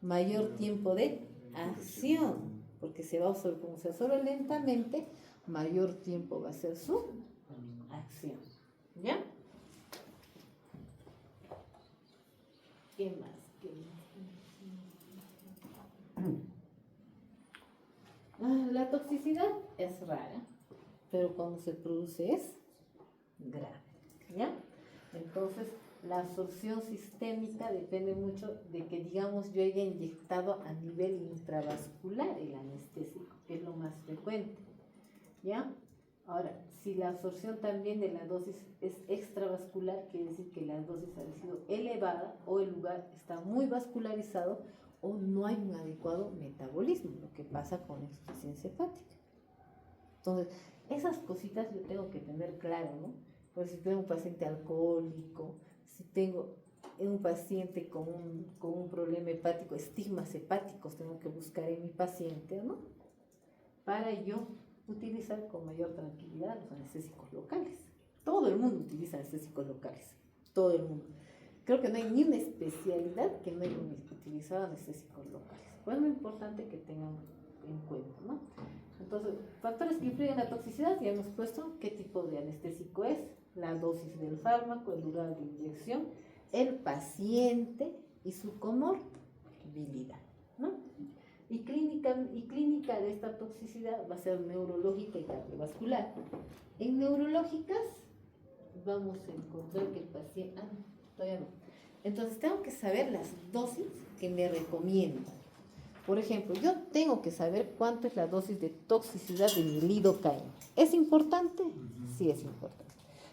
Mayor tiempo de acción, porque se va a absorber, como se absorbe lentamente, mayor tiempo va a ser su acción. ¿Ya? ¿Qué más? La toxicidad es rara, pero cuando se produce es grave. ¿Ya? Entonces, la absorción sistémica depende mucho de que, digamos, yo haya inyectado a nivel intravascular el anestésico, que es lo más frecuente. ¿Ya? Ahora, si la absorción también de la dosis es extravascular, quiere decir que la dosis ha sido elevada o el lugar está muy vascularizado o no hay un adecuado metabolismo, lo que pasa con la insuficiencia hepática. Entonces, esas cositas yo tengo que tener claro, ¿no? Por si tengo un paciente alcohólico, si tengo un paciente con un problema hepático, estigmas hepáticos, tengo que buscar en mi paciente, ¿no? Para yo utilizar con mayor tranquilidad los anestésicos locales. Todo el mundo utiliza anestésicos locales, todo el mundo. Creo que no hay ni una especialidad que no haya utilizado anestésicos locales. Pues es muy importante que tengan en cuenta, ¿no? Entonces, factores que influyen en la toxicidad, ya hemos puesto qué tipo de anestésico es, la dosis del fármaco, el lugar de inyección, el paciente y su comorbilidad, ¿no? Y clínica de esta toxicidad va a ser neurológica y cardiovascular. En neurológicas vamos a encontrar que el paciente... todavía no. Entonces tengo que saber las dosis que me recomiendan. Por ejemplo, yo tengo que saber cuánto es la dosis de toxicidad de mi lidocaína. ¿Es importante? Sí, es importante.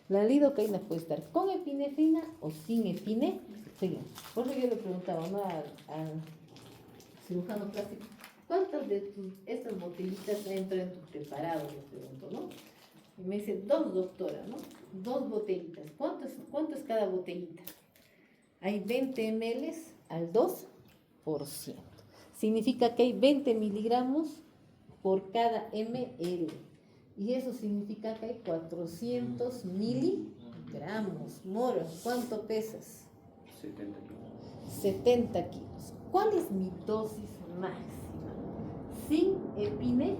La lidocaína puede estar con epinefrina o sin epinefrina. Por eso yo le preguntaba, ¿no?, al cirujano plástico, ¿cuántas de estas botellitas entran en tu preparado? Le pregunto, ¿no? Y me dice, 2, doctora, ¿no? 2 botellitas. ¿Cuánto es cada botellita? Hay 20 ml al 2%. Significa que hay 20 miligramos por cada ml. Y eso significa que hay 400 miligramos. Moro, ¿cuánto pesas? 70 kilos. 70 kilos. ¿Cuál es mi dosis máxima? Sin epinefrina.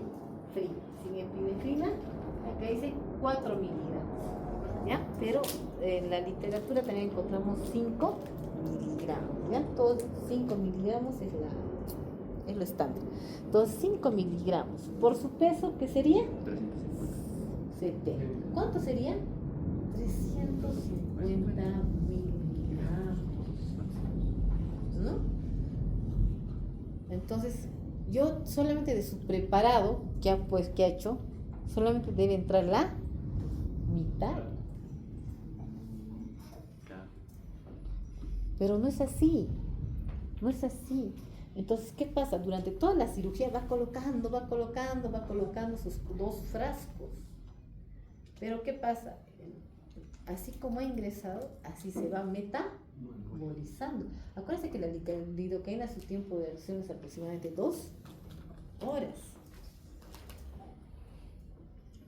Sin epinefrina, acá dice 4 miligramos. ¿Ya? Pero en la literatura también encontramos 5 miligramos. ¿Ya? Todos 5 miligramos es lo estándar. Entonces, 5 miligramos por su peso, ¿qué sería? 70. ¿Cuánto sería? 350 miligramos. ¿No? Entonces, yo solamente de su preparado que ha hecho, solamente debe entrar la mitad. Pero no es así, no es así. Entonces, ¿qué pasa? Durante toda la cirugía va colocando sus 2 frascos. Pero ¿qué pasa? Así como ha ingresado, así se va metabolizando. Acuérdense que la lidocaína, su tiempo de acción es aproximadamente 2 horas.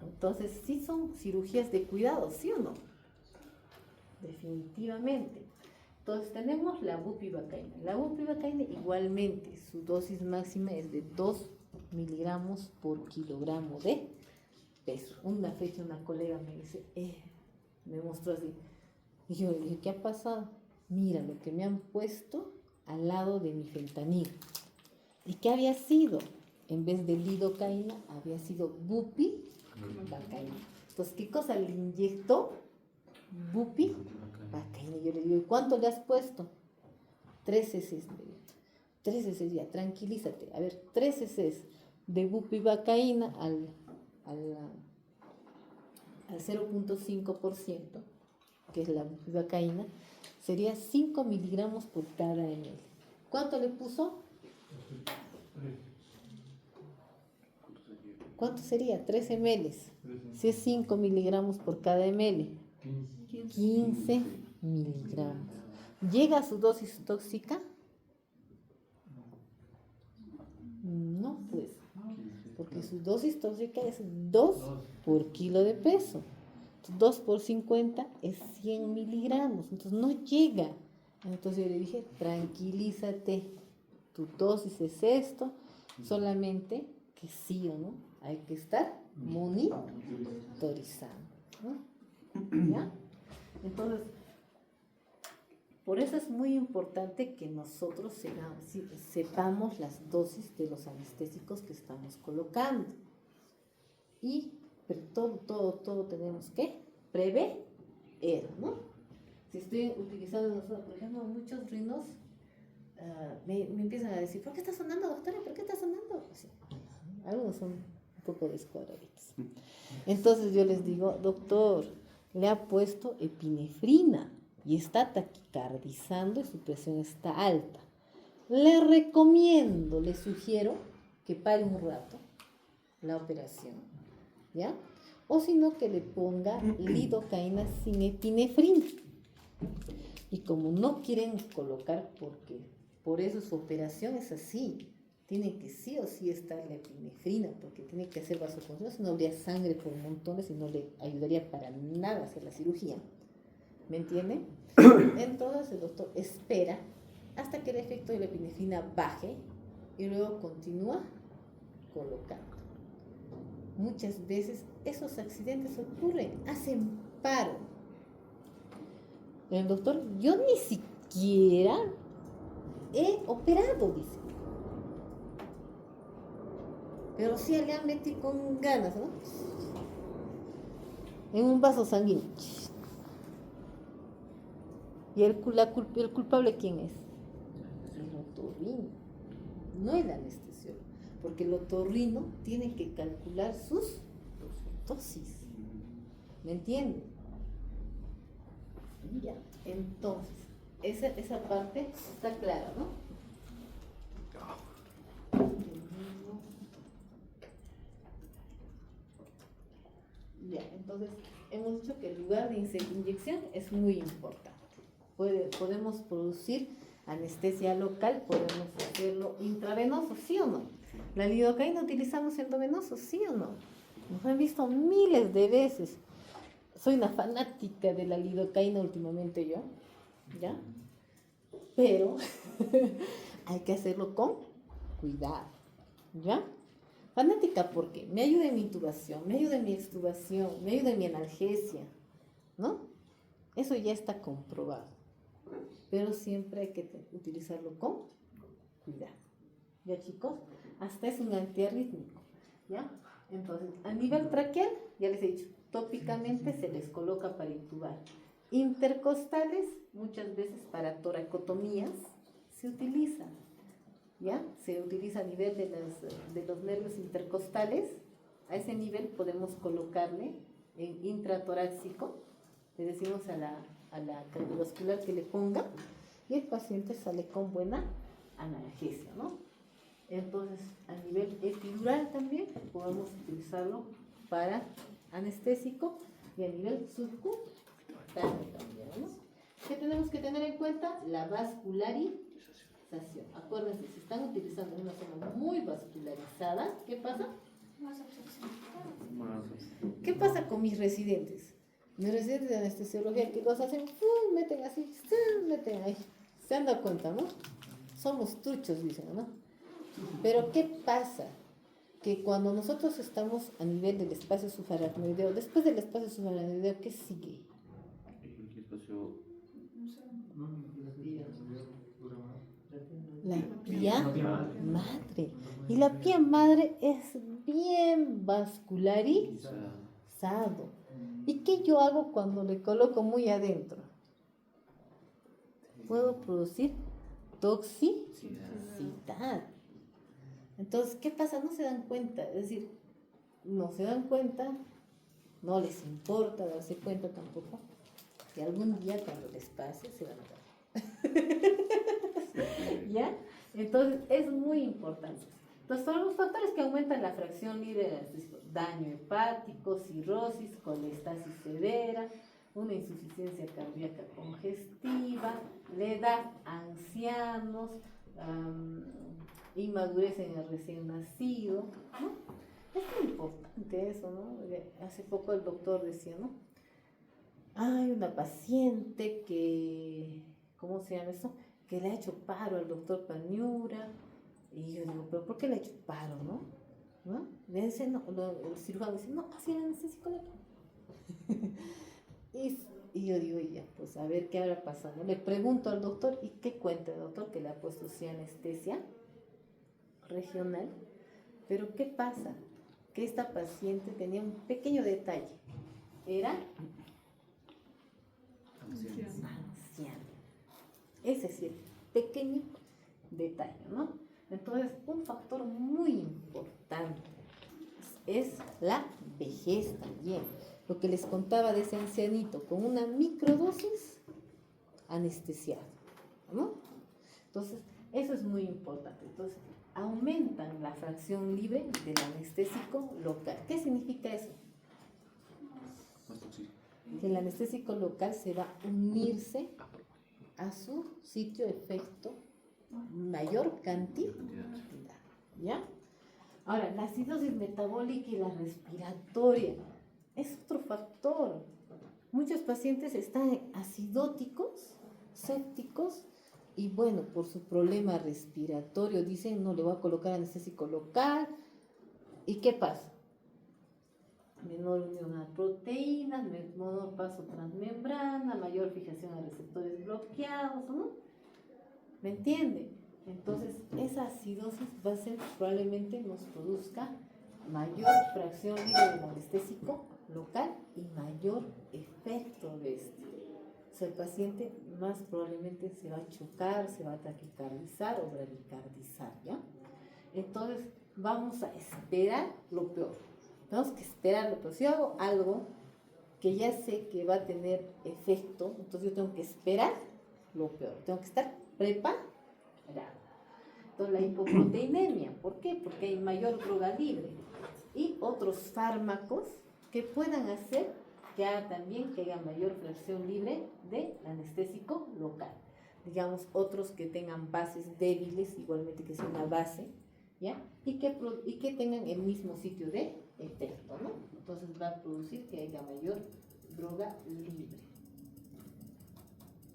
Entonces, sí son cirugías de cuidado, ¿sí o no? Definitivamente. Entonces tenemos la bupivacaína. La bupivacaína igualmente, su dosis máxima es de 2 miligramos por kilogramo de peso. Una fecha una colega me dice, me mostró así. Y yo le dije, ¿qué ha pasado? Mira lo que me han puesto al lado de mi fentanil. ¿Y qué había sido? En vez de lidocaína, había sido bupivacaína. Entonces, ¿qué cosa le inyectó? Bupivacaína. Yo le digo, ¿cuánto le has puesto? 3 cc. 3 cc, ya, tranquilízate. A ver, 3 cc de bupivacaína al 0.5%, que es la bupivacaína, sería 5 miligramos por cada ml. ¿Cuánto le puso? ¿Cuánto sería? 3 ml. Si es 5 miligramos por cada ml. 15 miligramos. ¿Llega a su dosis tóxica? No, pues. Porque su dosis tóxica es 2 por kilo de peso. 2 por 50 es 100 miligramos. Entonces no llega. Entonces yo le dije, tranquilízate. Tu dosis es esto. Solamente que sí o no. Hay que estar monitorizando, ¿no? ¿Ya? Entonces, por eso es muy importante que nosotros sepamos las dosis de los anestésicos que estamos colocando. Pero todo tenemos que prever, ¿no? Si estoy utilizando, por ejemplo, muchos rinos, me empiezan a decir, ¿por qué está sonando, doctora? ¿Por qué está sonando? Así, algunos son un poco descuadraditos. Entonces yo les digo, doctor, le ha puesto epinefrina y está taquicardizando y su presión está alta. Le recomiendo, le sugiero que pare un rato la operación, ¿ya? O si no, que le ponga lidocaína sin epinefrina. Y como no quieren colocar, porque por eso su operación es así, tiene que sí o sí estar la epinefrina, porque tiene que hacer vasoconstricción, si no habría sangre por montones y no le ayudaría para nada a hacer la cirugía. ¿Me entienden? Entonces el doctor espera hasta que el efecto de la epinefrina baje y luego continúa colocando. Muchas veces esos accidentes ocurren, hacen paro. El doctor, yo ni siquiera he operado, dice. Pero sí le han metido con ganas, ¿no? En un vaso sanguíneo. ¿Y el culpable quién es? El otorrino, no el anestesiólogo. Porque el otorrino tiene que calcular sus dosis. ¿Me entienden? Ya, entonces, esa parte está clara, ¿no? Ya, entonces hemos dicho que el lugar de inyección es muy importante. Podemos producir anestesia local, podemos hacerlo intravenoso, ¿sí o no? La lidocaína utilizamos endovenoso, ¿sí o no? Nos han visto miles de veces. Soy una fanática de la lidocaína últimamente yo, ¿ya? Pero hay que hacerlo con cuidado, ¿ya? Fanática porque me ayuda en mi intubación, me ayuda en mi extubación, me ayuda en mi analgesia, ¿no? Eso ya está comprobado. Pero siempre hay que utilizarlo con cuidado. ¿Ya, chicos? Hasta es un antiarrítmico, ¿ya? Entonces, a nivel traqueal, ya les he dicho, tópicamente se les coloca para intubar. Intercostales, muchas veces para toracotomías, se utilizan. ¿ya? Se utiliza a nivel de los nervios intercostales. A ese nivel podemos colocarle en intratorácico, le decimos a la cardiovascular que le ponga, y el paciente sale con buena analgesia, ¿no? Entonces, a nivel epidural también podemos utilizarlo para anestésico y a nivel subcutáneo también, ¿no? ¿Qué tenemos que tener en cuenta? La vascularización. Acuérdense, si están utilizando una zona muy vascularizada, ¿qué pasa? Más absorción. ¿Qué pasa con mis residentes? Mis residentes de anestesiología, que los hacen, ¡pum! Meten así, ¡pum! Meten ahí. ¿Se han dado cuenta, no? Somos truchos, dicen, ¿no? Pero ¿qué pasa? Que cuando nosotros estamos a nivel del espacio subaracnoideo, después del espacio subaracnoideo, ¿qué sigue? El espacio. La pía madre. Y la pía madre es bien vascularizado. ¿Y qué yo hago cuando le coloco muy adentro? Puedo producir toxicidad. Entonces, ¿qué pasa? No se dan cuenta. Es decir, no se dan cuenta, no les importa darse cuenta tampoco. Y algún día cuando les pase se van a dar. ¿Ya? Entonces, es muy importante. Entonces, son los factores que aumentan la fracción libre de anestésicos: daño hepático, cirrosis, colestasis severa, una insuficiencia cardíaca congestiva, la edad, ancianos, inmadurez en el recién nacido, ¿no? Es muy importante eso, ¿no? Hace poco el doctor decía, ¿no? Hay una paciente que, ¿cómo se llama eso? Que le ha hecho paro al doctor Paniura. Y yo digo, ¿pero por qué le ha hecho paro, no? ¿No? Le dice, no, el cirujano dice, no, así era anestésico local. y yo digo, ya, pues a ver qué habrá pasado. Le pregunto al doctor, ¿y qué cuenta el doctor? Que le ha puesto sí anestesia regional. Pero ¿qué pasa? Que esta paciente tenía un pequeño detalle. Era anciana. Ese sí, el pequeño detalle, ¿no? Entonces, un factor muy importante es la vejez también. Lo que les contaba de ese ancianito con una microdosis anestesiado, ¿no? Entonces, eso es muy importante. Entonces, aumentan la fracción libre del anestésico local. ¿Qué significa eso? Que el anestésico local se va a unirse a su sitio de efecto mayor cantidad, ¿ya? Ahora, la acidosis metabólica y la respiratoria es otro factor. Muchos pacientes están acidóticos, sépticos, y bueno, por su problema respiratorio dicen, no le voy a colocar anestésico local. ¿Y qué pasa? Menor unión a proteínas, menor paso transmembrana, mayor fijación a receptores bloqueados, ¿no? ¿Me entiende? Entonces, esa acidosis va a ser, probablemente nos produzca mayor fracción libre del anestésico local y mayor efecto de este. O sea, el paciente más probablemente se va a chocar, se va a taquicardizar o bradicardizar, ¿ya? Entonces, vamos a esperar lo peor. Tenemos que esperar lo peor. Si yo hago algo que ya sé que va a tener efecto, entonces yo tengo que esperar lo peor. Tengo que estar preparado. Entonces, la hipoproteinemia, ¿por qué? Porque hay mayor droga libre y otros fármacos que puedan hacer que haga también que haya mayor fracción libre de anestésico local. Digamos, otros que tengan bases débiles, igualmente que sea una base, ¿ya? Y que tengan el mismo sitio de efecto, ¿no? Entonces va a producir que haya mayor droga libre.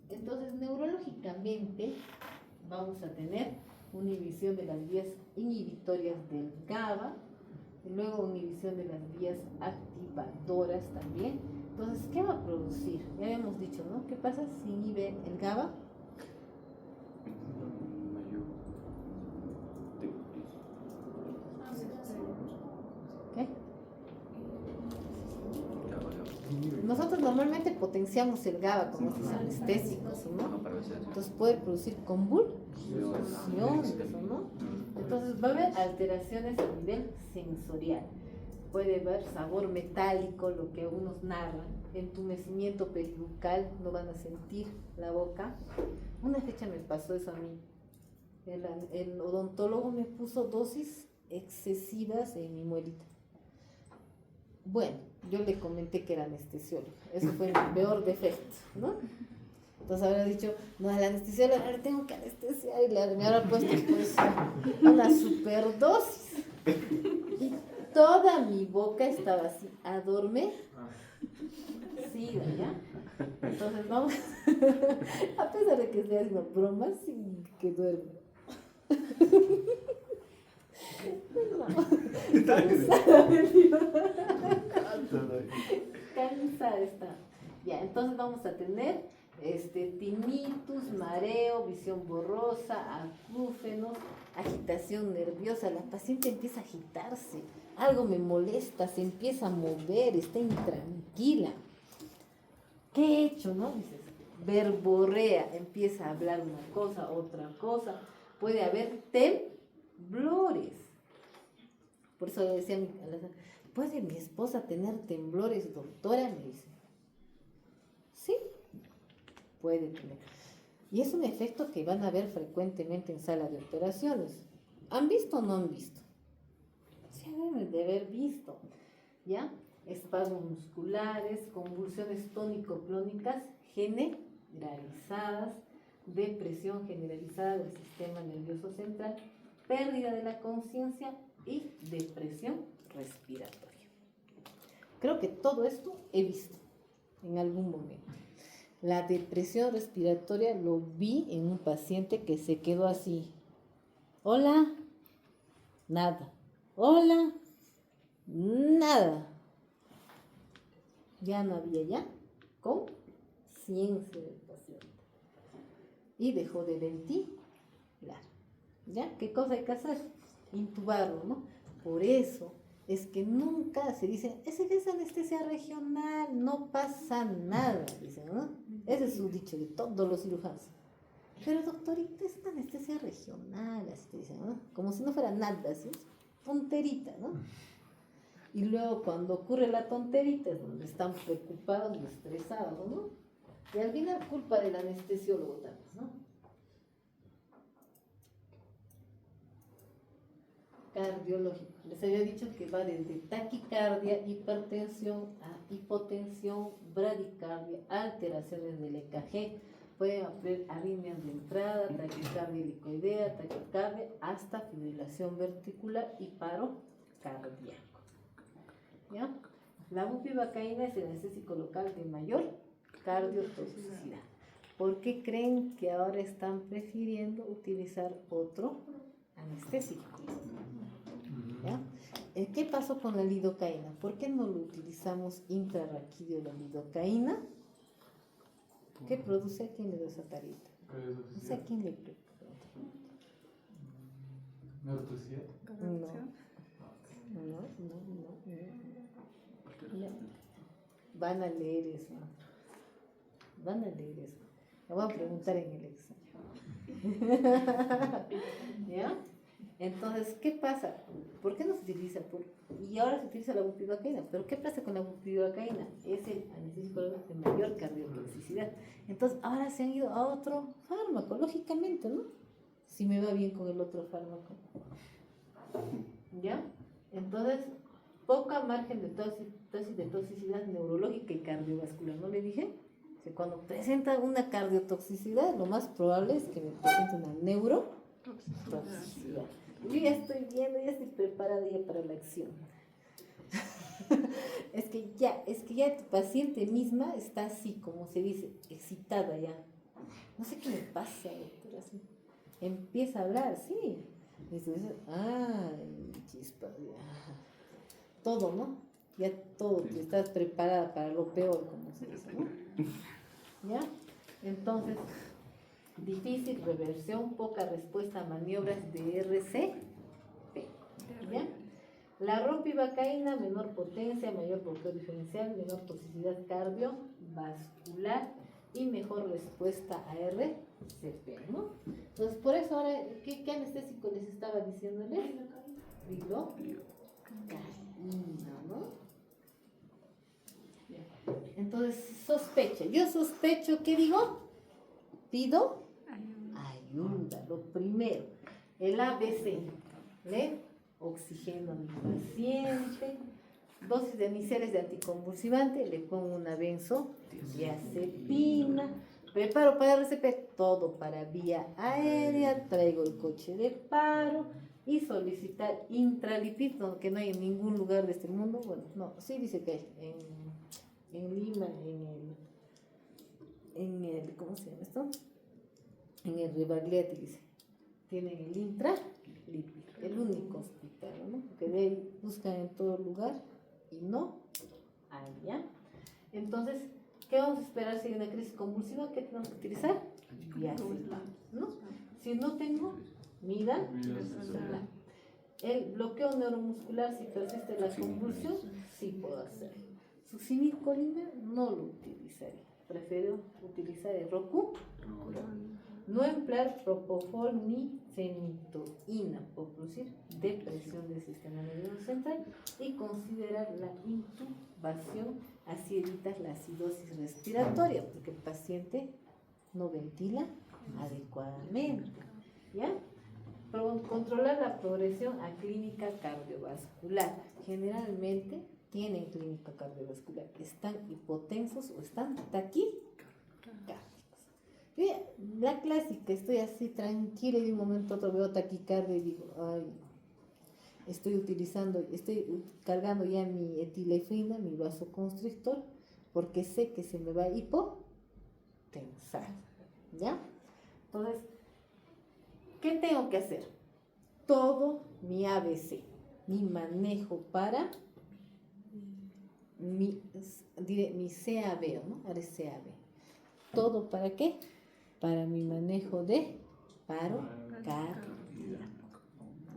Entonces, neurológicamente vamos a tener una inhibición de las vías inhibitorias del GABA, y luego una inhibición de las vías activadoras también. Entonces, ¿qué va a producir? Ya habíamos dicho, ¿no? ¿Qué pasa si inhibe el GABA? ¿Qué? nosotros normalmente potenciamos el GABA con estos anestésicos, ¿no? Entonces puede producir convulsiones, ¿no? Entonces va a haber alteraciones a nivel sensorial. Puede haber sabor metálico, lo que algunos narran, entumecimiento peribucal, no van a sentir la boca. Una fecha me pasó eso a mí. El odontólogo me puso dosis excesivas en mi muelita. Bueno, yo le comenté que era anestesiólogo. Eso fue mi peor defecto, ¿no? Entonces habrá dicho, no, al anestesiólogo ahora tengo que anestesiar. Y me habrá puesto pues una superdosis. Y toda mi boca estaba así, adormecida, ¿ya? Entonces vamos, a pesar de que estoy haciendo bromas, sí que duermo. No, cansada está. Ya, entonces vamos a tener tinnitus, mareo, visión borrosa, acúfenos, agitación nerviosa. La paciente empieza a agitarse, algo me molesta, se empieza a mover, está intranquila. ¿Qué he hecho, no? Dices, verborrea, empieza a hablar una cosa, otra cosa. Puede haber temblores. Por eso le decía a mi ¿puede mi esposa tener temblores, doctora? Me dice. Sí, puede tener. Y es un efecto que van a ver frecuentemente en sala de operaciones. ¿Han visto o no han visto? Sí, deben de haber visto. ¿Ya? Espasmos musculares, convulsiones tónico-clónicas generalizadas, depresión generalizada del sistema nervioso central, pérdida de la conciencia y depresión respiratoria. Creo que todo esto he visto en algún momento. La depresión respiratoria lo vi en un paciente que se quedó así. Hola, nada. Hola, nada. Ya no había conciencia del paciente. Y dejó de ventilar. ¿Ya? ¿Qué cosa hay que hacer? Intubarlo, ¿no? Por eso es que nunca se dice, ese es anestesia regional, no pasa nada, dicen, ¿no? Ese es su dicho de todos los cirujanos. Pero doctorita, es una anestesia regional, así te dicen, ¿no? Como si no fuera nada, así, tonterita, ¿no? Y luego cuando ocurre la tonterita es donde están preocupados y estresados, ¿no? Y al final culpa del anestesiólogo también, ¿no? Cardiológico. Les había dicho que va desde taquicardia, hipertensión a hipotensión, bradicardia, alteraciones del EKG, pueden haber arritmias de entrada, taquicardia helicoidea, taquicardia, hasta fibrilación ventricular y paro cardíaco. ¿Ya? La bupivacaína es el anestésico local de mayor cardiotoxicidad. ¿Por qué creen que ahora están prefiriendo utilizar otro anestésico? ¿Ya? ¿Qué pasó con la lidocaína? ¿Por qué no lo utilizamos intrarraquídeo la lidocaína? ¿Qué produce? ¿A quién le da esa tarita? No sé a quién le preocupa. ¿Neurotoxicidad? No. Van a leer eso. Lo voy a preguntar en el examen. ¿Ya? Entonces, ¿qué pasa? ¿Por qué no se utiliza? Y ahora se utiliza la bupivacaína. ¿Pero qué pasa con la bupivacaína? Es el anestésico de mayor cardiotoxicidad. Entonces, ahora se han ido a otro fármaco, lógicamente, ¿no? Si me va bien con el otro fármaco. ¿Ya? Entonces, poca margen de dosis de toxicidad neurológica y cardiovascular. ¿No le dije? Que cuando presenta una cardiotoxicidad, lo más probable es que me presente una neurotoxicidad. Yo ya estoy viendo, ya estoy preparada ya para la acción. es que ya tu paciente misma está así, como se dice, excitada ya. No sé qué me pasa, doctora, así. Empieza a hablar, sí. Dice, ay, chispas, ya. Todo, ¿no? Ya todo, que estás preparada para lo peor, como se dice, ¿no? ¿Ya? Entonces, difícil reversión, poca respuesta a maniobras de RCP. ¿Ya? La ropivacaína, menor potencia, mayor bloqueo diferencial, menor toxicidad cardiovascular y mejor respuesta a RCP, ¿no? Entonces, por eso ahora, ¿qué anestésico les estaba diciéndoles? Lidocaína, ¿no? Entonces, sospecha. Yo sospecho, ¿qué digo? Pido ayuda. Lo primero, el ABC. ¿Le? Oxigeno a mi paciente. Dosis de miceres de anticonvulsivante. Le pongo una benzodiazepina. Preparo para RCP. Todo para vía aérea. Traigo el coche de paro. Y solicitar intralipid, que no hay en ningún lugar de este mundo. Bueno, no, sí dice que hay en Lima, ¿cómo se llama esto? En el Rebagliati, dice. Tienen el intralipid, el único hospital, ¿no? Porque de ahí buscan en todo lugar y no allá. Entonces, ¿qué vamos a esperar si hay una crisis convulsiva? ¿Qué tenemos que utilizar? Diazepam, ¿no? Si no tengo, mira, el bloqueo neuromuscular, si persiste la convulsión, sí puedo hacerlo. Succinilcolina no lo utilizaría. Prefiero utilizar el Roku. No emplear propofol ni fenitoína por producir depresión del sistema nervioso central y considerar la intubación, así evitas la acidosis respiratoria, porque el paciente no ventila adecuadamente. ¿Ya? Controlar la progresión a clínica cardiovascular. Generalmente tienen clínica cardiovascular, están hipotensos o están taquicárdicos. La clásica, estoy así tranquila y de un momento a otro veo taquicardia y digo, ay, estoy cargando ya mi etilefrina, mi vasoconstrictor, porque sé que se me va a hipotensar, ¿ya? Entonces, ¿qué tengo que hacer? Todo mi ABC, mi manejo para mi CAB, ¿no? Ahora es CAB. ¿Todo para qué? Para mi manejo de paro cardíaco.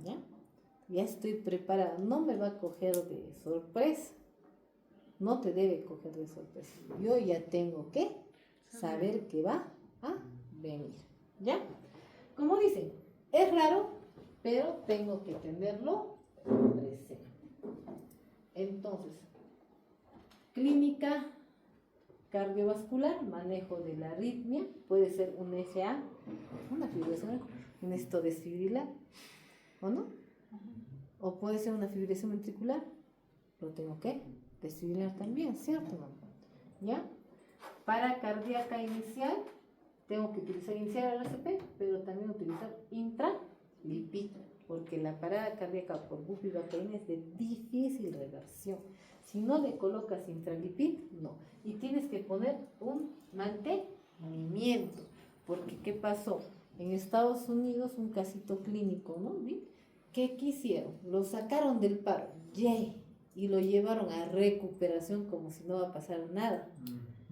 ¿Ya? Ya estoy preparada. No me va a coger de sorpresa. No te debe coger de sorpresa. Yo ya tengo que saber que va a venir. ¿Ya? Como dicen, es raro, pero tengo que tenerlo presente. Entonces, clínica cardiovascular, manejo de la arritmia, puede ser un FA, una fibrilación, un esto desfibrilar, ¿o no? O puede ser una fibrilación ventricular, lo tengo que desfibrilar también, ¿cierto? ¿Ya? Para cardíaca inicial, tengo que utilizar inicial RCP, pero también utilizar intralipid, porque la parada cardíaca por bupivacaína es de difícil reversión. Si no le colocas intralipid, no. Y tienes que poner un mantenimiento, porque ¿qué pasó? En Estados Unidos, un casito clínico, ¿no? ¿Qué quisieron? Lo sacaron del paro, y lo llevaron a recuperación como si no va a pasar nada.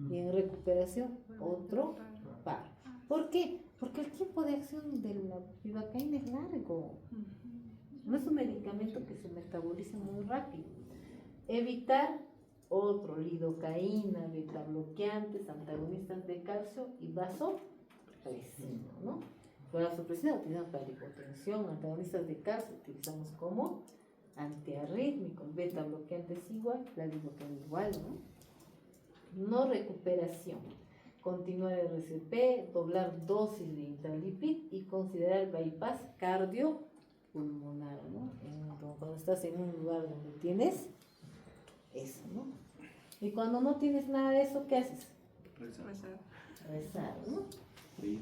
Y en recuperación, otro paro. ¿Por qué? Porque el tiempo de acción de la bupivacaína es largo. No es un medicamento que se metaboliza muy rápido. Evitar otro, lidocaína, betabloqueantes, antagonistas de calcio y vasopresina, ¿no? Para la vasopresina utilizamos para la hipotensión, antagonistas de calcio utilizamos como antiarrítmicos, betabloqueantes igual, la lidocaína igual, ¿no? No recuperación. Continuar el RCP, doblar dosis de intralipid y considerar el bypass cardiopulmonar, ¿no? Cuando estás en un lugar donde tienes eso, ¿no? Y cuando no tienes nada de eso, ¿qué haces? Rezar, ¿no? Y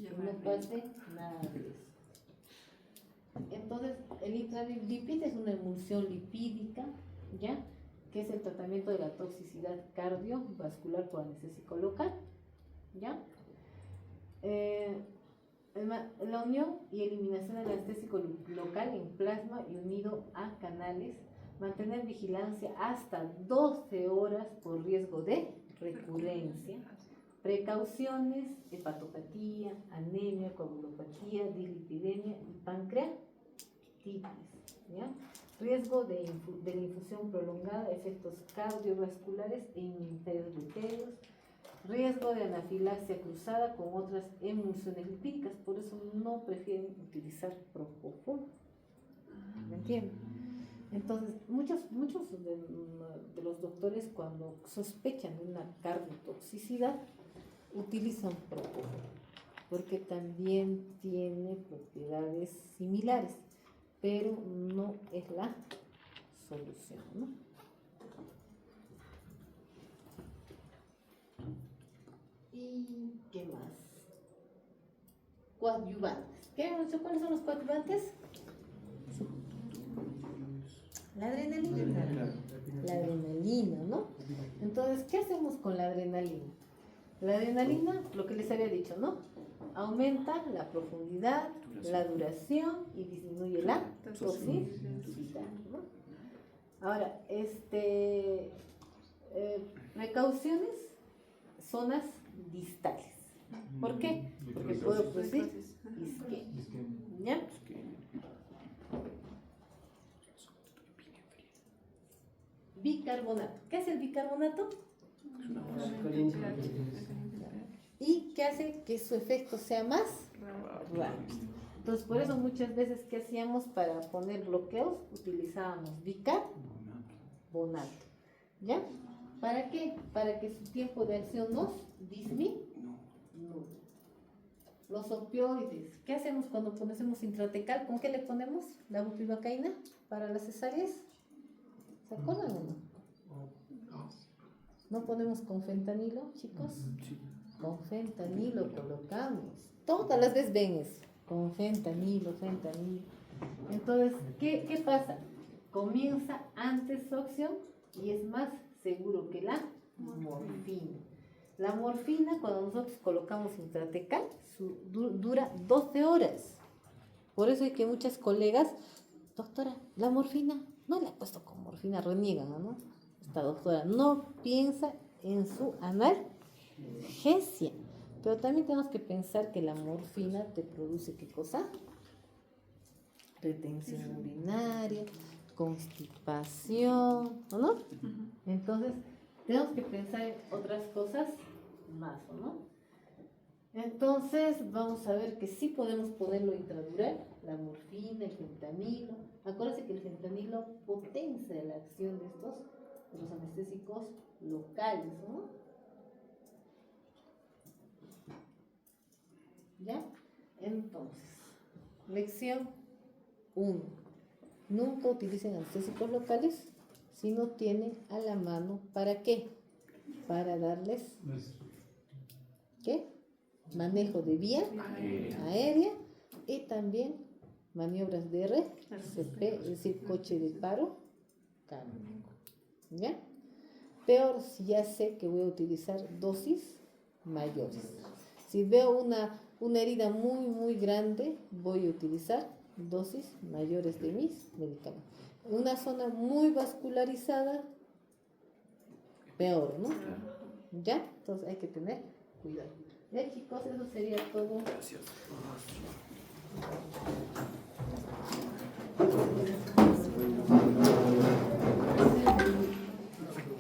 no pase nada de eso. Entonces, el intralipid es una emulsión lipídica, ¿ya? Que es el tratamiento de la toxicidad cardiovascular por anestésico local, ¿ya? La unión y eliminación del anestésico local en plasma y unido a canales, mantener vigilancia hasta 12 horas por riesgo de recurrencia, precauciones, hepatopatía, anemia, coagulopatía, dislipidemia y pancreatitis, ¿ya? riesgo de la infusión prolongada, efectos cardiovasculares e inmunitarios, riesgo de anafilaxia cruzada con otras emulsiones lipídicas, por eso no prefieren utilizar propofol. ¿Me entienden? Entonces, muchos de los doctores cuando sospechan de una cardiotoxicidad utilizan propofol, porque también tiene propiedades similares, pero no es la solución, ¿no? ¿Y qué más? Coadyuvantes. ¿Cuáles son los coadyuvantes? La adrenalina. La adrenalina, ¿no? Entonces, ¿qué hacemos con la adrenalina? La adrenalina, lo que les había dicho, ¿no? Aumenta la profundidad, la duración y disminuye la toxicidad, ¿no? Ahora, precauciones, zonas distales. ¿Por qué? Porque puedo producir isquemia. ¿Ya? Bicarbonato. ¿Qué hace el bicarbonato? ¿Y qué hace? Que su efecto sea más rápido. Entonces, por eso muchas veces, ¿qué hacíamos para poner bloqueos? Utilizábamos bicarbonato. ¿Ya? ¿Para qué? Para que su tiempo de acción nos disminuya. Los opioides. ¿Qué hacemos cuando ponemos intratecal? ¿Con qué le ponemos? La bupivacaína para las cesáreas. ¿Se acuerdan o no? ¿No ponemos con fentanilo, chicos? Con fentanilo colocamos. Todas las veces ven eso. Con fentanilo. Entonces, ¿qué pasa? Comienza antes su acción y es más seguro que la morfina. La morfina, cuando nosotros colocamos intratecal, dura 12 horas. Por eso hay que muchas colegas, doctora, la morfina, no le ha puesto con morfina, reniegan, ¿no? Esta doctora no piensa en su analgesia. Pero también tenemos que pensar que la morfina te produce, ¿qué cosa? Retención urinaria, constipación, ¿o no? Entonces, tenemos que pensar en otras cosas más, ¿o no? Entonces, vamos a ver que sí podemos ponerlo intradural, la morfina, el fentanilo. Acuérdense que el fentanilo potencia la acción de los anestésicos locales, ¿no? ¿Ya? Entonces, lección 1. Nunca utilicen anestésicos locales si no tienen a la mano, ¿para qué? Para darles, ¿qué? Manejo de vía aérea y también maniobras de RCP, es decir, coche de paro cardíaco. ¿Ya? Peor si ya sé que voy a utilizar dosis mayores. Si veo una herida muy grande, voy a utilizar dosis mayores de mis medicamentos. Una zona muy vascularizada, peor, ¿no? ¿Ya? Entonces hay que tener cuidado. Ya, chicos, eso sería todo. Gracias.